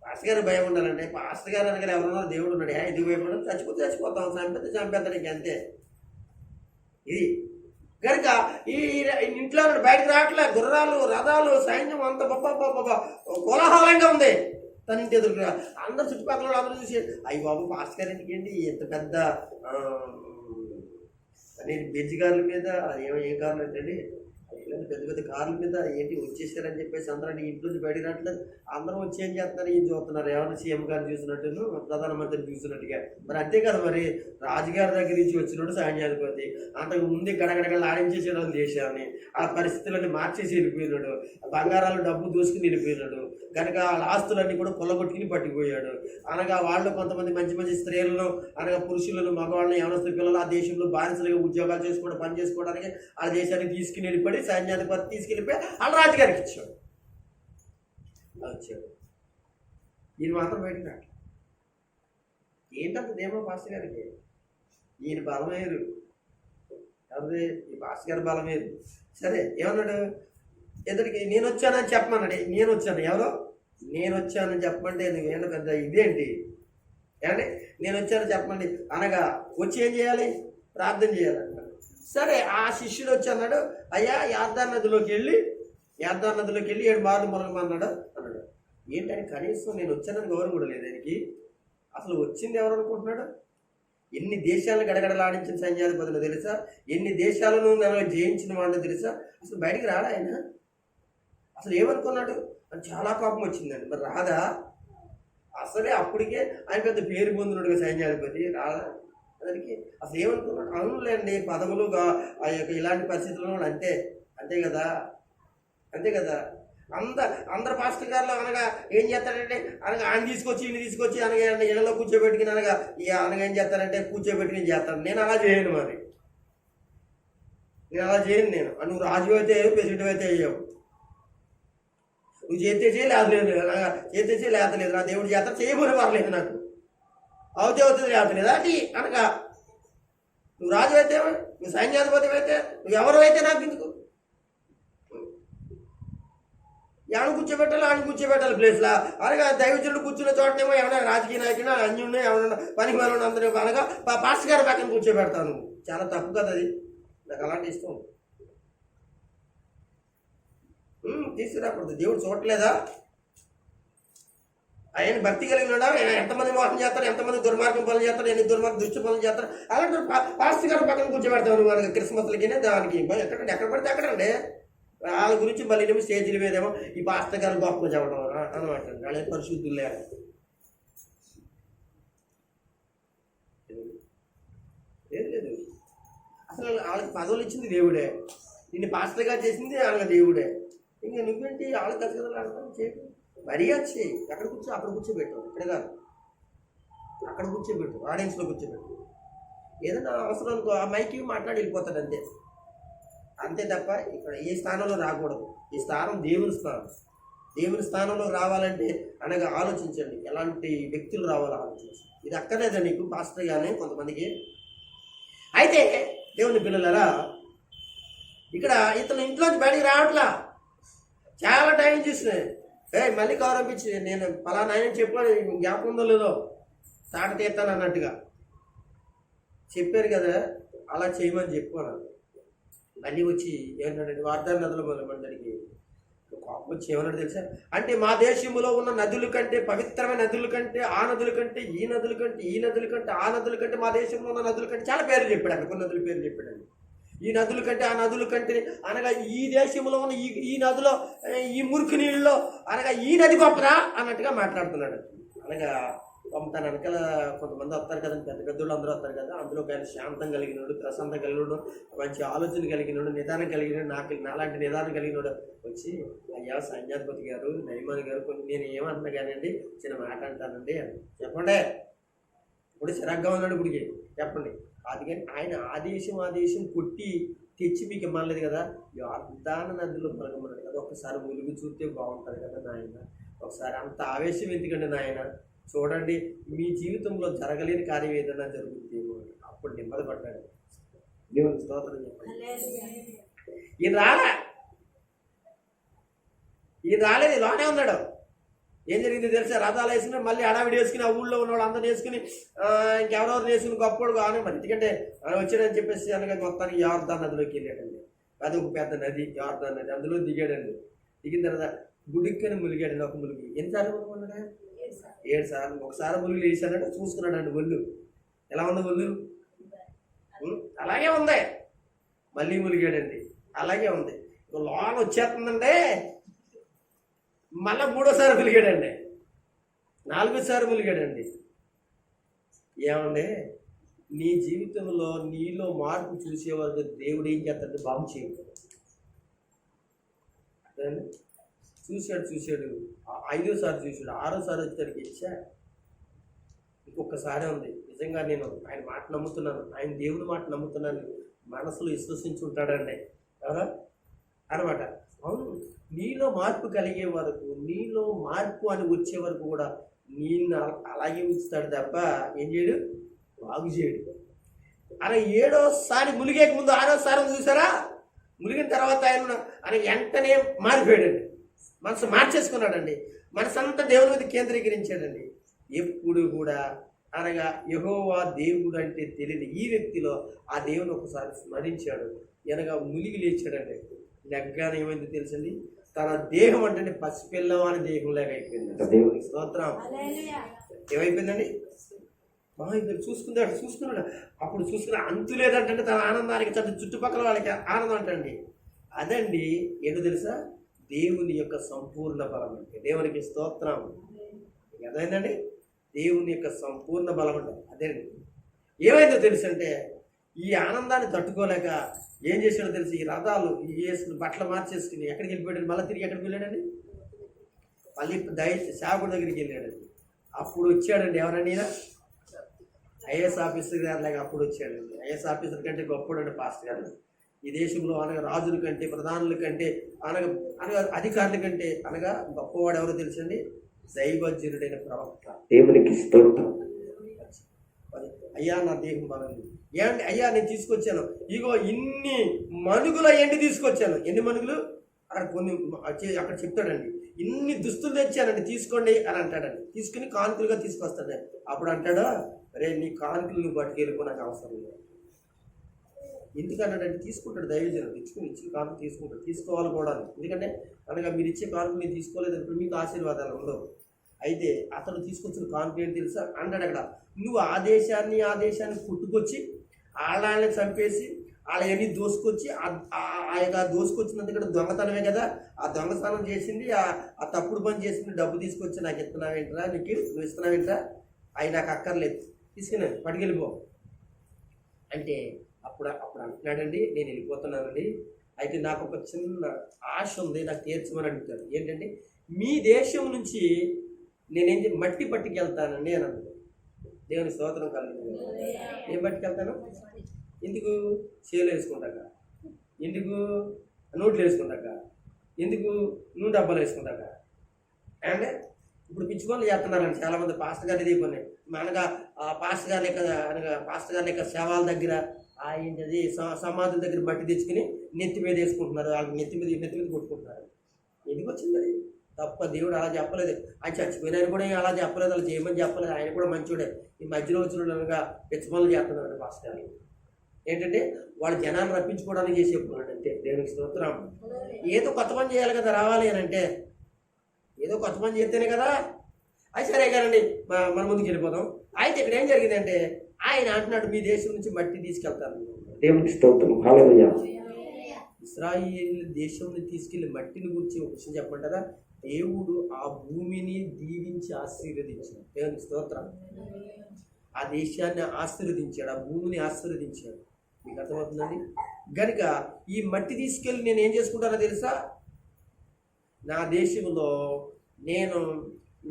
పాస్టర్ గారు భయం ఉండాలండి. పాస్టర్ గారు అనగా ఎవరున్నారు? దేవుడు ఉన్నాడు. ఇది భయపడడం, చచ్చిపోతాం, చంపేస్తానికి అంతే. ఇది కనుక ఈ ఇంట్లో బయటకు రావట్లే, గుర్రాలు రథాలు సైన్యం అంత కోలాహలంగా ఉంది. తన ఇంటి ఎదురుగా అందరు చుట్టుపక్కల అందరూ చూసి, అయ్యి బాబు పాస్టర్ గారు ఎందుకండి ఎంత పెద్ద నేను బెంచ్ కార్ల మీద ఏం కార్లు ఏంటండి, పెద్ద పెద్ద కార్ల మీద ఏంటి వచ్చేసారని చెప్పేసి అందరూ ఇంట్లో నుంచి బయటకు రావట్లేదు. అందరూ వచ్చి ఏం చేస్తున్నారు? ఏం చూస్తున్నారు? ఎవరైనా సీఎం గారు చూసినట్టు, ప్రధానమంత్రిని చూసినట్టుగా. మరి అంతే కదా, మరి రాజుగారి దగ్గర నుంచి వచ్చినట్టు సైన్యాధిపతి అంతకు ముందే గడగడగలు ఆడించేసాడు వాళ్ళు దేశాన్ని. ఆ పరిస్థితులన్నీ మార్చేసి వెళ్ళిపోయినాడు. బంగారాలు డబ్బు దోసుకుని వెళ్ళిపోయినాడు. కనుక వాళ్ళ ఆస్తులన్నీ కూడా కొల్లగొట్టుకుని పట్టుకుపోయాడు. అనగా వాళ్ళు కొంతమంది మంచి స్త్రీలను అనగా పురుషులను మగవాళ్ళని యవనస్తు పిల్లలు ఆ దేశంలో బానిసలుగా ఉద్యోగాలు చేసుకోవడం పని చేసుకోవడానికి ఆ దేశానికి తీసుకుని వెళ్ళిపోయి సైన్యాధిపతి తీసుకెళ్ళిపోయి వాళ్ళ రాజుగారికి ఇచ్చాడు. ఈయన మాత్రం బయటకు రాడు. ఏంటంత దేమో పాస్టర్ గారికి? ఈయన బలమేరు. ఎవరిది? ఈ పాస్టర్ గారి బలమేరు. సరే ఏమన్నాడు? ఎదురికి నేను వచ్చానని చెప్పమన్నాడు. నేను వచ్చాను. ఎవరో నేను వచ్చానని చెప్పమంటే నువ్వేనా పెద్ద ఇదేంటి? ఏమంటే నేను వచ్చానని చెప్పమండి అనగా వచ్చి ఏం చేయాలి? ప్రార్థన చేయాలంట. సరే ఆ శిష్యుడు వచ్చి అన్నాడు, అయ్యా యార్దాన్ నదిలోకి వెళ్ళి 7 మార్లు మునగమన్నాడు అన్నాడు. ఏంటని కనీసం నేను వచ్చానని గౌరవం కూడా లేదు ఆయనకి. అసలు వచ్చింది ఎవరు అనుకుంటున్నాడు? ఎన్ని దేశాలను గడగడలాడించిన సైన్యాధిపతులు తెలుసా? ఎన్ని దేశాలను జయించిన వాళ్ళు తెలుసా? అసలు బయటికి రాడా ఆయన? అసలు ఏమనుకున్నాడు అని చాలా కోపం వచ్చిందండి. మరి రాదా? అసలే అప్పటికే ఆయన పెద్ద పేరు పొందినట్టుగా సైన్యాధిపతి, రాదా అతనికి? అసలు ఏమనుకున్నాడు? అవునులేండి, పదవులుగా ఆ యొక్క ఇలాంటి పరిస్థితుల్లో కూడా అంతే అంతే కదా, అంతే కదా. అందరు పాస్టర్ గారులు అనగా ఏం చేస్తారంటే అనగా ఆయన తీసుకొచ్చి అనగా ఇళ్ళలో కూర్చోబెట్టుకుని అనగా ఏం చేస్తారంటే కూర్చోబెట్టుకుని చేస్తాను. నేను అలా చేయను, మరి నేను అలా చేయను. నువ్వు రాజు అయితే ప్రెసిడెంట్ అయితే అయ్యావు, నువ్వు చేస్తే చేయి, లేదు అనగా చేస్తే చేయి, లేతలేదు. నా దేవుడు చేత చేయబోని పర్లేదు, నాకు అవుతుంది లేతలేదు అది అనగా. నువ్వు రాజు అయితే, నువ్వు సైన్యాధిపతి అయితే, నువ్వు ఎవరు అయితే నాకు ఎందుకు? ఆడ కూర్చోబెట్టాలి ప్లేస్లా అనగా. దైవజనుడు కూర్చున్న చోటనేమో ఏమైనా రాజకీయ నాయకుడు అన్యున్నా ఏమన్నా పనికి మనం అందరూ అనగా పాస్టర్ గారి పక్కన కూర్చోబెడతాను. చాలా తప్పు కదా అది. నాకు అలాంటి ఇష్టం తీసుకురాకూడదు. దేవుడు చూడలేదా? ఆయన భక్తి కలిగినాడా? ఎంతమంది మోసం చేస్తారు, ఎంతమంది దుర్మార్గం పనులు చేస్తారు, ఎన్ని దుష్ట పనులు చేస్తారు. అలాంటి పాస్టర్ గారి పక్కన కూర్చోబెడతాను మనకి క్రిస్మస్లకి దానికి. ఎక్కడ పడితే అక్కడండి వాళ్ళ గురించి మళ్ళీ ఏమో స్టేజీల మీదేమో ఈ పాస్టర్ గారు గొప్ప చెప్పడం అనమాట. వాళ్ళే పరిశుద్ధులు లేదు. అసలు వాళ్ళకి పదవులు ఇచ్చింది దేవుడే, నిన్ను పాస్టర్ గారు చేసింది వాళ్ళ దేవుడే. ఇంకా నువ్వేంటి వాళ్ళకి గతగతలు ఆడతాను చేయకు. మరీ వచ్చి ఎక్కడ అక్కడ కూర్చోబెట్టావు, ఇక్కడ కాదు అక్కడ కూర్చోబెట్టు, ఆడియన్స్లో కూర్చోబెట్టు. ఏదైనా అవసరం అనుకో ఆ మైకి మాట్లాడి వెళ్ళిపోతాడు అంతే, అంతే తప్ప ఇక్కడ ఏ స్థానంలో రాకూడదు. ఈ స్థానం దేవుని స్థానం. దేవుని స్థానంలో రావాలంటే అనగా ఆలోచించండి, ఎలాంటి వ్యక్తులు రావాలో ఆలోచించండి. ఇది అక్కర్లేదా నీకు పాస్టర్ గానే కొంతమందికి? అయితే దేవుని పిల్లలరా, ఇక్కడ ఇతను ఇంట్లోంచి బయటికి రావట్లా. చాలా టైం చూసినాయి. మళ్ళీ కౌరపించి నేను పలానా ఆయన చెప్పాను, జ్ఞాపకం ఉందో లేదో, తాట తీస్తాను అన్నట్టుగా చెప్పారు కదా, అలా చేయమని చెప్పాను. మళ్ళీ వచ్చి ఏమన్నాడండి, వార్దాల నదుల మొదలమందరికి కోపం వచ్చి ఏమన్నాడు తెలుసా? అంటే మా దేశంలో ఉన్న నదుల కంటే, పవిత్రమైన నదుల కంటే, ఆ నదుల కంటే, ఈ నదుల కంటే, ఈ నదుల కంటే, ఆ నదుల కంటే, మా దేశంలో ఉన్న నదుల కంటే చాలా పేర్లు చెప్పాడు. అక్కడ కొన్ని నదుల పేర్లు చెప్పాడండి. ఈ నదుల కంటే, ఆ నదుల కంటే అనగా ఈ దేశంలో ఉన్న ఈ నదిలో, ఈ మురికి నీళ్ళలో అనగా ఈ నది గొప్పదా అన్నట్టుగా మాట్లాడుతున్నాడు. అనగా తన వెనకాల కొంతమంది వస్తారు కదండి, పెద్ద పెద్దోళ్ళు అందరూ వస్తారు కదా. అందులో ఆయన శాంతం కలిగినోడు, ప్రశాంతం కలిగినోడు, మంచి ఆలోచన కలిగినోడు, నిదానం కలిగినోడు, నాలాంటి నిదానం కలిగినోడు వచ్చి, అయ్యా సైన్యాధిపతి గారు, నయమాన్ గారు, కొన్ని నేను ఏమన్నా కానండి చిన్న మాట అంటానండి అని చెప్పండి. ఇప్పుడు చిరాగ్గా ఉన్నాడు ఇప్పటికి, చెప్పండి. అది కానీ ఆయన ఆదేశం కొట్టి తెచ్చి మీకు ఇమ్మలేదు కదా. యోర్దాను నదిలో మునగమన్నాడు కదా, ఒక్కసారి ములుగు చూస్తే బాగుంటుంది కదా నాయన. ఒకసారి అంత ఆవేశం ఎందుకండి నాయన? చూడండి, మీ జీవితంలో జరగలేని కార్యం ఏదైనా జరుగుతుందేమో. అప్పుడు నెమ్మది పడ్డాడు. దేవుని స్తోత్రం చెప్పండి. ఈయన రాలేదు, లోనే ఉన్నాడు. ఏం జరిగింది తెలుసా? రథాలు వేసుకుని మళ్ళీ అడావిడి వేసుకుని ఆ ఊళ్ళో ఉన్న వాళ్ళు అందరూ వేసుకుని ఇంకెవరెవరు వేసుకుని గొప్పడు కానీ మరి ఎందుకంటే వచ్చాడని చెప్పేసి అనగా మొత్తానికి యోర్దాను నదిలోకి వెళ్ళాడండి. అది ఒక పెద్ద నది, యోర్దాను నది. అందులో దిగాడండి. దిగిన తర్వాత గుడిక్కని ములిగాడండి. ఒక ములిగి ఎన్నిసార్లు మునుకున్నాడా? 7 సార్లు. ఒకసారి ములుగులు వేసాడంటే చూసుకున్నాడండి ఒళ్ళు. ఎలా ఉంది ఒళ్ళు? అలాగే ఉంది. మళ్ళీ ములిగాడండి, అలాగే ఉంది. లోన వచ్చేస్తుందంటే మళ్ళా 3వసారి ములిగాడండి, 4వసారి ములిగాడండి. ఏమండి, నీ జీవితంలో నీలో మార్పు చూసే వరకు దేవుడు ఏం చేస్తాడు? బాగు చేయడు. చూశాడు 5వసారి చూశాడు, 6వసారి వచ్చేసరికి ఇచ్చా. ఇంకొకసారి ఉంది. నిజంగా నేను ఆయన మాట నమ్ముతున్నాను, ఆయన దేవుడి మాట నమ్ముతున్నాను, మనసులో విశ్వసించుంటాడండి ఎవరా అనమాట. అవును, నీలో మార్పు కలిగే వరకు, నీలో మార్పు అని వచ్చే వరకు కూడా నీళ్ళు అలాగే ఉంచుతాడు తప్ప ఏం చేయడు? బాగు చేయడు. అలా 7వసారి ములిగేక ముందు 6వసారి చూసారా? ములిగిన తర్వాత ఆయన వెంటనే మారిపోయాడండి, మనసు మార్చేసుకున్నాడండి. మనసు అంతా దేవుని మీద కేంద్రీకరించాడండి. ఎప్పుడు కూడా అనగా యెహోవా దేవుడు అంటే తెలియదు ఈ వ్యక్తిలో ఆ దేవుని ఒకసారి స్మరించాడు, అనగా ములిగి లేచాడండి. లెగ్గానే ఏమైంది తెలుసండి? తన దేహం అంటే పసిపిల్లం అని దేహంలాగా అయిపోయింది. దేవుని స్తోత్రం. ఏమైపోయిందండి? ఇద్దరు చూసుకున్నాడు. అప్పుడు చూసుకున్న అంతు లేదంటే తన ఆనందానికి చుట్టుపక్కల వాళ్ళకి ఆనందం అంటండి. అదండి ఏంటో తెలుసా? దేవుని యొక్క సంపూర్ణ బలం అంటే. దేవునికి స్తోత్రం. అదేంటండి, దేవుని యొక్క సంపూర్ణ బలం అంటే అదేనండి. ఏమైందో తెలుసు అంటే, ఈ ఆనందాన్ని తట్టుకోలేక ఏం చేశాడో తెలుసు, ఈ రథాలు వేసుకుని బట్టలు మార్చేసుకుని ఎక్కడికి వెళ్ళిపోయాడు, మళ్ళీ తిరిగి ఎక్కడికి వెళ్ళాడండి, మళ్ళీ శాకుడి దగ్గరికి వెళ్ళాడండి. అప్పుడు వచ్చాడండి ఎవరండి, ఐఏఎస్ ఆఫీసర్ గారు లాగా అప్పుడు వచ్చాడండి. ఐఏఎస్ ఆఫీసర్ కంటే గొప్పడండి పాస్టర్ గారు. ఈ దేశంలో అనగా రాజుల కంటే, ప్రధానుల కంటే, అనగా అనగా అధికారుల కంటే అనగా గొప్పవాడు ఎవరో తెలుసండి, దైవజనుడైన ప్రవక్త. దేవునికి స్తోత్రం. అయ్యా నా దేహం బాగుంది, ఏంటి అయ్యా నేను తీసుకొచ్చాను, ఇగో ఇన్ని మనుగుల ఎండి తీసుకొచ్చాను. ఎన్ని మనుగులు అక్కడ కొన్ని అక్కడ చెప్తాడండి, ఇన్ని దుస్తులు తెచ్చానండి తీసుకోండి అని అంటాడండి. తీసుకుని కానుకలుగా తీసుకొస్తాడు. అప్పుడు అంటాడు, రే నీ కానుకలు నువ్వు పట్టుకెళ్ళిపో, నాకు అవసరం లేదు. ఎందుకన్నాడంటే తీసుకుంటాడు దైవజనుడు, ఇచ్చిన కానుక తీసుకుంటాడు, తీసుకోవాలి కూడా. ఎందుకంటే అనగా మీరు ఇచ్చే కానుక నేను తీసుకోలేదు అనుకుంటే మీకు ఆశీర్వాదాలు ఉండవు. అయితే అతను తీసుకొచ్చిన కానుక ఏంటి తెలుసా అంటాడు అక్కడ, నువ్వు ఆ దేశాన్ని పుట్టుకొచ్చి వాళ్ళని చంపేసి వాళ్ళని దోసుకొచ్చి ఆ యొక్క దోసుకొచ్చినంత ఇక్కడ దొంగతనమే కదా, ఆ దొంగతనం చేసింది, ఆ తప్పుడు పని చేసింది, డబ్బు తీసుకొచ్చి నాకు ఇస్తున్నావేంట్రా, నువ్వు ఇస్తున్నావేంట్రా, అవి నాకు అక్కర్లేదు, తీసుకుని పట్టుకెళ్ళిపో అంటే. అప్పుడు అంటున్నాడండి, నేను వెళ్ళిపోతున్నానండి, అయితే నాకు ఒక చిన్న ఆశ ఉంది, నాకు తీర్చమని అడుగుతాడు. ఏంటంటే, మీ దేశం నుంచి నేనేం మట్టి పట్టుకెళ్తానండి అని అన్నాడు. దేవుని స్తోత్రం కలిగింది. ఏం పట్టుకెళ్తాను, ఎందుకు చేలు వేసుకుంటాక, ఎందుకు నోట్లు వేసుకుంటాక, ఎందుకు నూనె డబ్బాలు వేసుకుంటాక. అండ్ ఇప్పుడు పిచ్చుకోళ్ళు చేస్తున్నారండి చాలామంది. పాస్టర్ గారు ఇదే పని, అనగా పాస్టర్ గారి యొక్క శవాల దగ్గర ఏంటది సమాధుల దగ్గర మట్టి తెచ్చుకుని నెత్తి మీద వేసుకుంటున్నారు. వాళ్ళకి నెత్తి మీద కొట్టుకుంటున్నారు. ఎందుకు వచ్చింది అది తప్ప. దేవుడు అలా చెప్పలేదు. ఆయన చచ్చిపోయిన ఆయన కూడా అలా చెప్పలేదు, అలా చేయమని చెప్పలేదు. ఆయన కూడా మంచోడే. ఈ మధ్యలో వచ్చినగా పిచ్చి పనులు చేస్తున్నాడు పాస్టర్ గారు. ఏంటంటే వాళ్ళ జనాన్ని రప్పించుకోవడానికి చేసి చెప్పుకున్నాడు అంతే. దేవునికి స్తోత్రం. ఏదో కొత్త పని చేయాలి కదా, రావాలి అని అంటే ఏదో కొత్త పని చేస్తేనే కదా. అది సరే కానండి, మన ముందుకు వెళ్ళిపోదాం. అయితే ఇక్కడ ఏం జరిగిందంటే, ఆయన అంటున్నాడు మీ దేశం నుంచి మట్టి తీసుకెళ్తాను. దేవునికి స్తోత్రం. హల్లెలూయా. ఇశ్రాయేలు దేశంని తీసుకెళ్లి మట్టిని గురించి ఒక విషయం చెప్పంటారా, దేవుడు ఆ భూమిని దీవించి ఆశీర్వదించాడు. దేవునికి స్తోత్రం. ఆ దేశాన్ని ఆశీర్వదించాడు, ఆ భూమిని ఆశీర్వదించాడు. మీకు అర్థమవుతుందండి. కనుక ఈ మట్టి తీసుకెళ్ళి నేను ఏం చేసుకుంటానో తెలుసా, నా దేశంలో నేను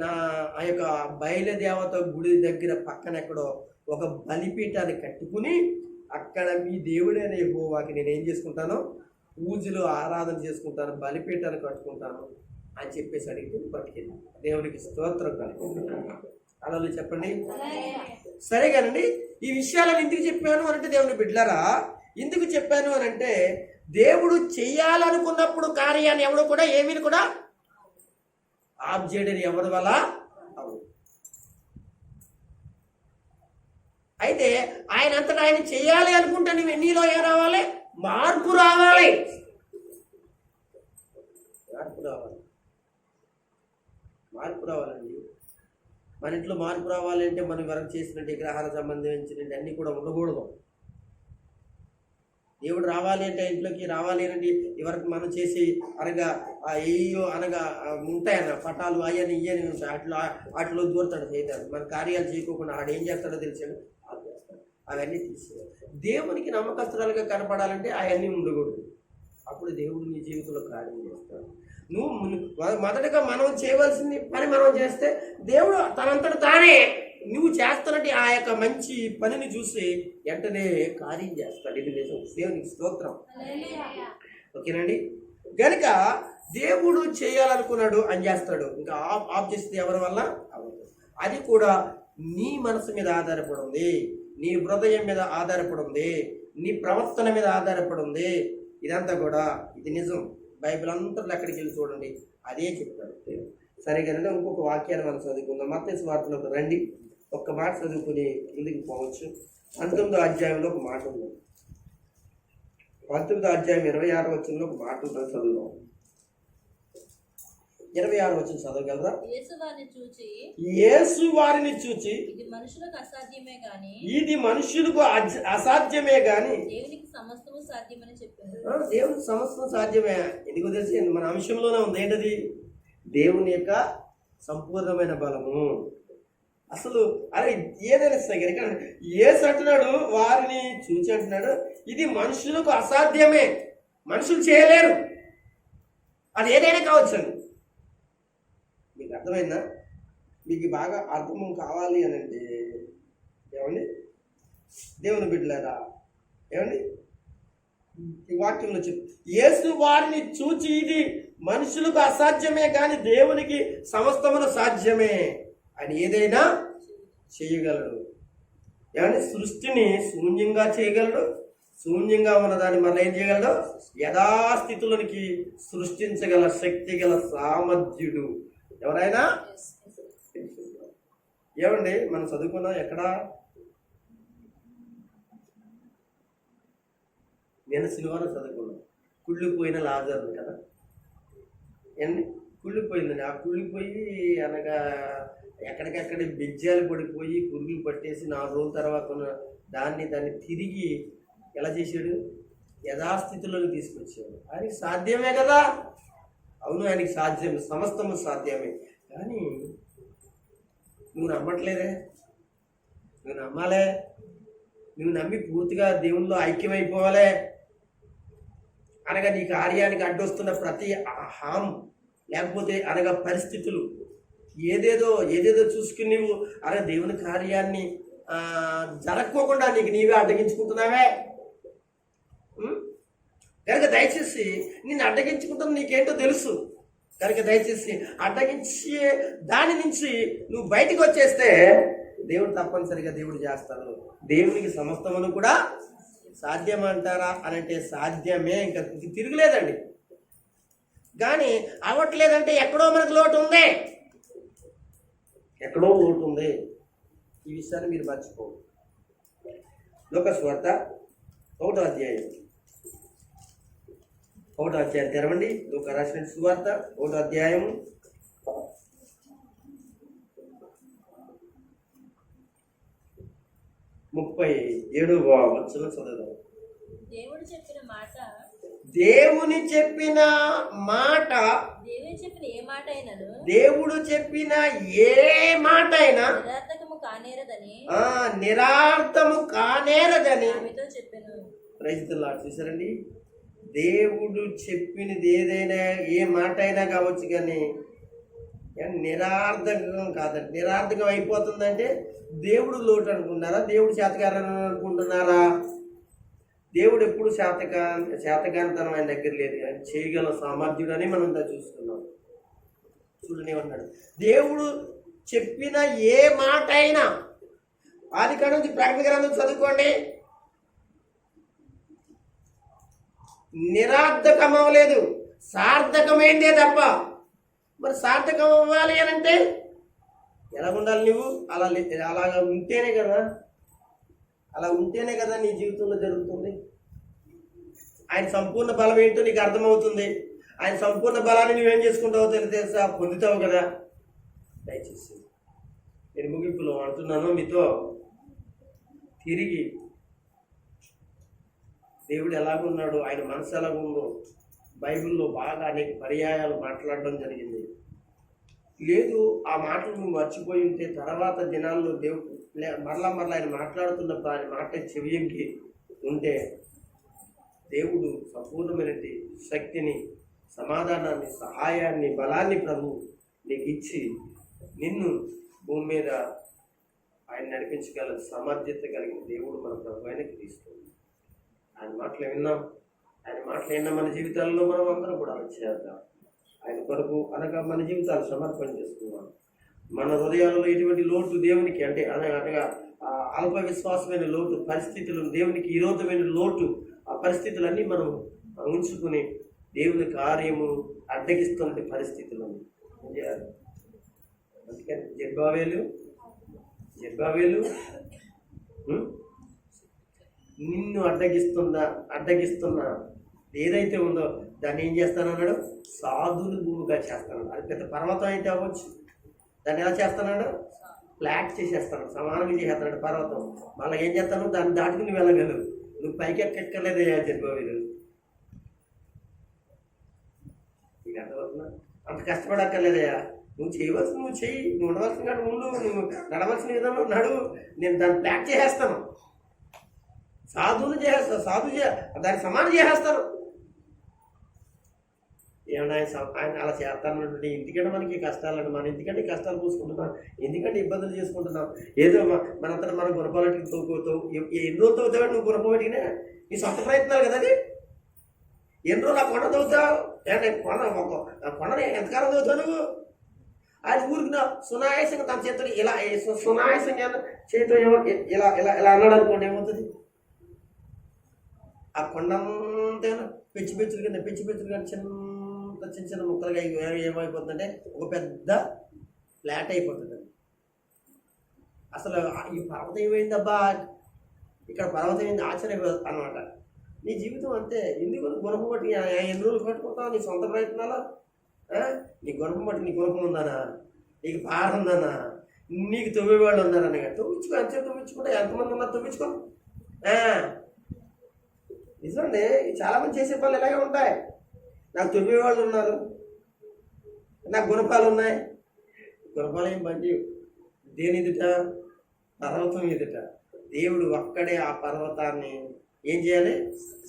నా ఆ యొక్క బయలుదేవత గుడి దగ్గర పక్కన ఎక్కడో ఒక బలిపీఠాన్ని కట్టుకుని అక్కడ మీ దేవుడైన యెహోవాకి నేను ఏం చేసుకుంటాను, పూజలు ఆరాధన చేసుకుంటాను, బలిపీఠాన్ని కట్టుకుంటాను అని చెప్పేసి అడిగితే పట్టుకెళ్ళి. దేవునికి స్తోత్రం కలుగుతుంది. అలా చెప్పండి. సరే కానండి, ఈ విషయాలను ఎందుకు చెప్పాను అంటే, దేవుని బిడ్డలారా ఎందుకు చెప్పాను అని అంటే, దేవుడు చెయ్యాలనుకున్నప్పుడు కార్యాన్ని ఎవడు కూడా ఏమీ కూడా ఆఫ్ చేయడం ఎవరి వల్ల అవ్వదు. అయితే ఆయన అంతటా ఆయన చెయ్యాలి అనుకుంటే నీలో ఏం రావాలి, మార్పు రావాలి. మార్పు రావాలండి. మన ఇంట్లో మార్పు రావాలంటే మనం వరకు చేసినట్టు విగ్రహాలకు సంబంధించినట్టు అన్నీ కూడా ఉండకూడదు. దేవుడు రావాలి అంటే, ఇంట్లోకి రావాలి అంటే ఇవరకు మనం చేసి అనగా ఏయో అనగా ఉంటాయన్న పటాలు అయ్యని ఇయ్యని ఉంటాయి, వాటిలో దూరతాడు సైతాను. మన కార్యాలు చేయకోకుండా ఆడు ఏం చేస్తాడో తెలిసాడు, అవన్నీ తీసేయాలి. దేవునికి నమ్మకస్తురాలుగా కనపడాలంటే అవన్నీ ఉండకూడదు. అప్పుడు దేవుడు నీ జీవితంలో కార్యం చేస్తాడు. నువ్వు మొదటగా మనం చేయవలసింది పని మనం చేస్తే దేవుడు తనంతట తానే నువ్వు చేస్తున్నట్టు ఆ యొక్క మంచి పనిని చూసి వెంటనే కార్యం చేస్తాడు. ఇది నిజం. దేవునికి స్తోత్రం. ఓకేనండి. కనుక దేవుడు చేయాలనుకున్నాడు అని చేస్తాడు. ఇంకా ఆఫ్ చేస్తే ఎవరి వల్ల అవ్వదు. అది కూడా నీ మనసు మీద ఆధారపడి ఉంది, నీ హృదయం మీద ఆధారపడి ఉంది, నీ ప్రవర్తన మీద ఆధారపడి ఉంది. ఇదంతా కూడా ఇది నిజం. బైబిల్ అంతట్లో ఎక్కడికి వెళ్ళి చూడండి అదే చెప్తాడు. సరే కదండి, ఇంకొక వాక్యాన్ని మనం చదువుకుందాం. మత్తయి సువార్తలోకి రండి. ఒక్క మాట చదువుకుని ముందుకు పోవచ్చు. 19వ అధ్యాయంలో ఒక మాట ఉంది. 19వ అధ్యాయం 26వ వచనంలో ఒక మాట ఉందని చదువుదాం. 26వ వచనం చదవగలరా? యేసు వారిని చూచి ఇది మనుషులకు అసాధ్యమే గాని ఇది మనుషులకు అసాధ్యమే గాని దేవునికి సమస్తము సాధ్యమని చెప్పారు. దేవునికి సమస్తం సాధ్యమే. ఎందుకు తెలిసి మన అంశంలోనే ఉంది. ఏంటది? దేవుని యొక్క సంపూర్ణమైన బలము. అసలు అరే ఏదైనా సరే యేసు అంటున్నాడు, వారిని చూచి అంటున్నాడు, ఇది మనుషులకు అసాధ్యమే, మనుషులు చేయలేరు, అది ఏదైనా కావచ్చండి. మీకు అర్థమైందా? మీకు బాగా అర్థం కావాలి అని అంటే ఏమండి, దేవుని బిడ్డలారా, ఏమండి ఈ వాక్యంలో చెప్పు, యేసు వారిని చూచి ఇది మనుషులకు అసాధ్యమే కానీ దేవునికి సమస్తమును సాధ్యమే. ఆయన ఏదైనా చేయగలడు. ఏమంటే సృష్టిని శూన్యంగా చేయగలడు, శూన్యంగా ఉన్నదాన్ని మళ్ళీ ఏం చేయగలడు? యథాస్థితులకి సృష్టించగల శక్తి గల సామర్థ్యుడు ఎవరైనా. ఏమండి మనం చదువుకున్నాం ఎక్కడ? నేను శనివారం చదువుకున్నాను, కుళ్ళిపోయిన లాజరు కదా. ఏండి కుళ్ళిపోయిందండి. ఆ కుళ్ళిపోయి అనగా ఎక్కడికెక్కడ బెజ్జాలు పడిపోయి పురుగులు పట్టేసి 4 రోజుల తర్వాత దాన్ని తిరిగి ఎలా చేశాడు? యథాస్థితిలోకి తీసుకొచ్చాడు. ఆయనకి సాధ్యమే కదా. అవును, ఆయనకి సాధ్యమే, సమస్తము సాధ్యమే. కానీ నువ్వు నమ్మట్లేదే. నువ్వు నమ్మాలే. నువ్వు నమ్మి పూర్తిగా దేవుల్లో ఐక్యమైపోవాలే. అనగా నీ కార్యానికి అడ్డొస్తున్న ప్రతి హామ్ లేకపోతే అనగా పరిస్థితులు ఏదేదో చూసుకుని నువ్వు అనగా దేవుని కార్యాన్ని జరగకోకుండా నీవే అడ్డగించుకుంటున్నావే. కనుక దయచేసి నిన్ను అడ్డగించుకుంటున్న నీకేంటో తెలుసు. కనుక దయచేసి అడ్డగించే దాని నుంచి నువ్వు బయటకు వచ్చేస్తే దేవుడు తప్పనిసరిగా దేవుడు చేస్తాడు. దేవునికి సమస్తమును కూడా సాధ్యమంటారా అని అంటే సాధ్యమే, ఇంకా తిరుగులేదండి. కానీ అవ్వట్లేదంటే ఎక్కడో మనకు లోటు ఉంది, ఎక్కడో లోటు ఉంది. ఈ విషయాన్ని మీరు మర్చిపోండి. లూకా సువార్త 1వ అధ్యాయం తెరవండి. లూకా రాసిన సువార్త 1వ అధ్యాయం 37వ వచనం చదువుదాం. దేవుడు చెప్పిన మాట, దేవుని చెప్పిన మాట, దేవుడు చెప్పిన ఏ మాట అయినను, దేవుడు చెప్పిన ఏ మాట అయినా నిరర్థకము కానేరదని, నిరార్థము కానేరదని ఆమెతో చెప్పెను. Praise the lord. చూసారండి, దేవుడు చెప్పినది ఏదైనా ఏ మాట అయినా కావచ్చు, కానీ నిరార్థకం కాదండి. నిరార్థకం అయిపోతుందంటే దేవుడు లోటు అనుకుంటున్నారా? దేవుడు చేతకారని అనుకుంటున్నారా? దేవుడు ఎప్పుడు చేతకానితనం ఆయన దగ్గర లేదు, కానీ చేయగల సామర్థ్యుడని మనం చూస్తున్నాం. చూడని అన్నాడు, దేవుడు చెప్పిన ఏ మాట అయినా, ఆది కాడ నుంచి ప్రకటన గ్రంథం చదువుకోండి, నిరార్థకం అవ్వలేదు, సార్థకమైందే తప్ప. మరి సార్థకం అవ్వాలి అని అంటే ఎలా ఉండాలి? నువ్వు అలాగా ఉంటేనే కదా, అలా ఉంటేనే కదా నీ జీవితంలో జరుగుతుంది. ఆయన సంపూర్ణ బలం ఏంటో నీకు అర్థమవుతుంది. ఆయన సంపూర్ణ బలాన్ని నువ్వేం చేసుకుంటావో తెలుసా? పొందుతావు కదా. దయచేసి నేను ముగింపులో అంటున్నాను మీతో, తిరిగి దేవుడు ఎలాగున్నాడు, ఆయన మనసు ఎలాగుందో బైబిల్లో బాగా అనేక పర్యాయాలు మాట్లాడడం జరిగింది. లేదు ఆ మాటలు నువ్వు మర్చిపోయి ఉంటే తర్వాత దినాల్లో దేవుడు మరలా ఆయన మాట్లాడుతున్న ఆయన మాట చెవియంకి ఉంటే దేవుడు సంపూర్ణమైన శక్తిని, సమాధానాన్ని, సహాయాన్ని, బలాన్ని ప్రభు నీకు ఇచ్చి నిన్ను భూమి మీద ఆయన నడిపించగల సమర్థత కలిగిన దేవుడు మన ప్రభు అయిన క్రీస్తు. ఆయన మాటలు విన్నాం, ఆయన మాటలు విన్న మన జీవితాల్లో మనం అందరం కూడా అలా చేద్దాం. ఆయన కొరకు అనగా మన జీవితాలు సమర్పణ చేసుకున్నాం. మన హృదయాలలో ఎటువంటి లోటు దేవునికి అంటే అనగా అల్ప విశ్వాసమైన లోటు పరిస్థితులు, దేవునికి విరోధమైన లోటు, ఆ పరిస్థితులన్నీ మనం ఉంచుకుని దేవుని కార్యము అడ్డగిస్తున్న పరిస్థితులను ఏం చేయాలి? అందుకని జెరుబ్బాబేలు నిన్ను అడ్డగిస్తున్నా ఏదైతే ఉందో దాన్ని ఏం చేస్తానన్నాడు? సాధులు భూమిగా చేస్తాను. అది పెద్ద పర్వతం అయితే అవ్వచ్చు, దాన్ని ఎలా చేస్తానన్నాడు? ఫ్లాట్ చేసేస్తాను, సమానంగా చేసేస్తాడు పర్వతం. మళ్ళీ ఏం చేస్తాను, దాన్ని దాటుకుని నువ్వు వెళ్ళగలవు, నువ్వు పైకి ఎక్కలేదే అని చెప్పి వీళ్ళు. నీకు అర్థమవుతుందా? అంత కష్టపడక్కర్లేదయ్యా, నువ్వు చేయవలసిన నువ్వు చెయ్యి, నువ్వు ఉండవలసిన కాదు ఉండు, నువ్వు నడవలసిన విధంలో నడువు, నేను దాన్ని ప్లాట్ చేసేస్తాను, సాధువులు చేసేస్తాను, దాన్ని సమానం చేసేస్తాను. ఏమన్నా ఆయన అలా చేస్తానంటే ఎందుకంటే మనకి కష్టాలండి, మన ఎందుకంటే కష్టాలు పూసుకుంటున్నాం, ఎందుకంటే ఇబ్బందులు చేసుకుంటున్నాం. ఏదో మనంతా మనం గుణపాలటికి తోగుతావు, ఎన్ని రోజులు తవ్వుతావు నువ్వు గుణపాలటికినే, నీ సొంత ప్రయత్నాలు కదా అది. ఎన్ని రోజులు ఆ కొండ తవ్వుతావు, కొండని ఎంతకాలం తవ్వుతావు నువ్వు? ఆయన ఊరికి సునాయాసంగా తన చేతులు ఇలా సునాయాసంగా చేతితో ఇలా ఇలా ఇలా అన్నాడు అనుకోండి, ఏమవుతుంది? ఆ కొండంతా పెచ్చి పెచ్చులు కింద చిన్న చిన్న ముక్కలుగా ఏమైపోతుందంటే ఒక పెద్ద ఫ్లాట్ అయిపోతుంది. అసలు ఈ పర్వతం ఏమైందబ్బా, ఇక్కడ పర్వతం ఏంది ఆశ్చర్య అనమాట. నీ జీవితం అంతే. ఎందుకు గుణపం బట్టి ఎన్ని రోజులు కట్టుకుంటావు నీ సొంత ప్రయత్నాలు? నీ గుణపం బట్టి నీ గుణపం ఉందానా, నీకు పాట ఉందానా, నీకు తొవ్వేవాళ్ళు ఉన్నారని తవ్వించుకో, అంతే తవ్వించుకుంటే ఎంతమంది ఉన్నారు తవ్వించుకో. నిజమండి, చాలా మంది చేసే పనులు ఇలాగే ఉంటాయి. నాకు తొవ్వేవాళ్ళు ఉన్నారు, నాకు గుణపాలు ఉన్నాయి. గుణపాలు ఏం పని దేని ఎదుట? పర్వతం ఎదుట. దేవుడు ఒక్కడే ఆ పర్వతాన్ని ఏం చేయాలి?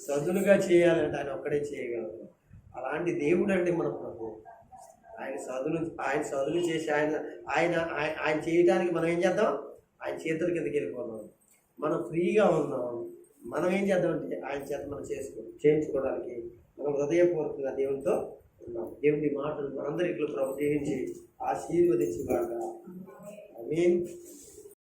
సదునుగా చేయాలంటే ఆయన ఒక్కడే చేయగలరు. అలాంటి దేవుడు అండి మన ప్రభు. ఆయన సదును చేసి ఆయన చేయడానికి మనం ఏం చేద్దాం? ఆయన చేతుల కిందకి వెళ్ళిపోదాం. మనం ఫ్రీగా ఉన్నాం. మనం ఏం చేద్దామంటే ఆయన చేత మనం చేయించుకోవడానికి మనం హృదయపూర్వకంగా దేవునితో ఉన్నాం. దేవుడి మాటలు మనందరికీ ప్రభు దీవించి ఆశీర్వదించుగాక. ఆమేన్.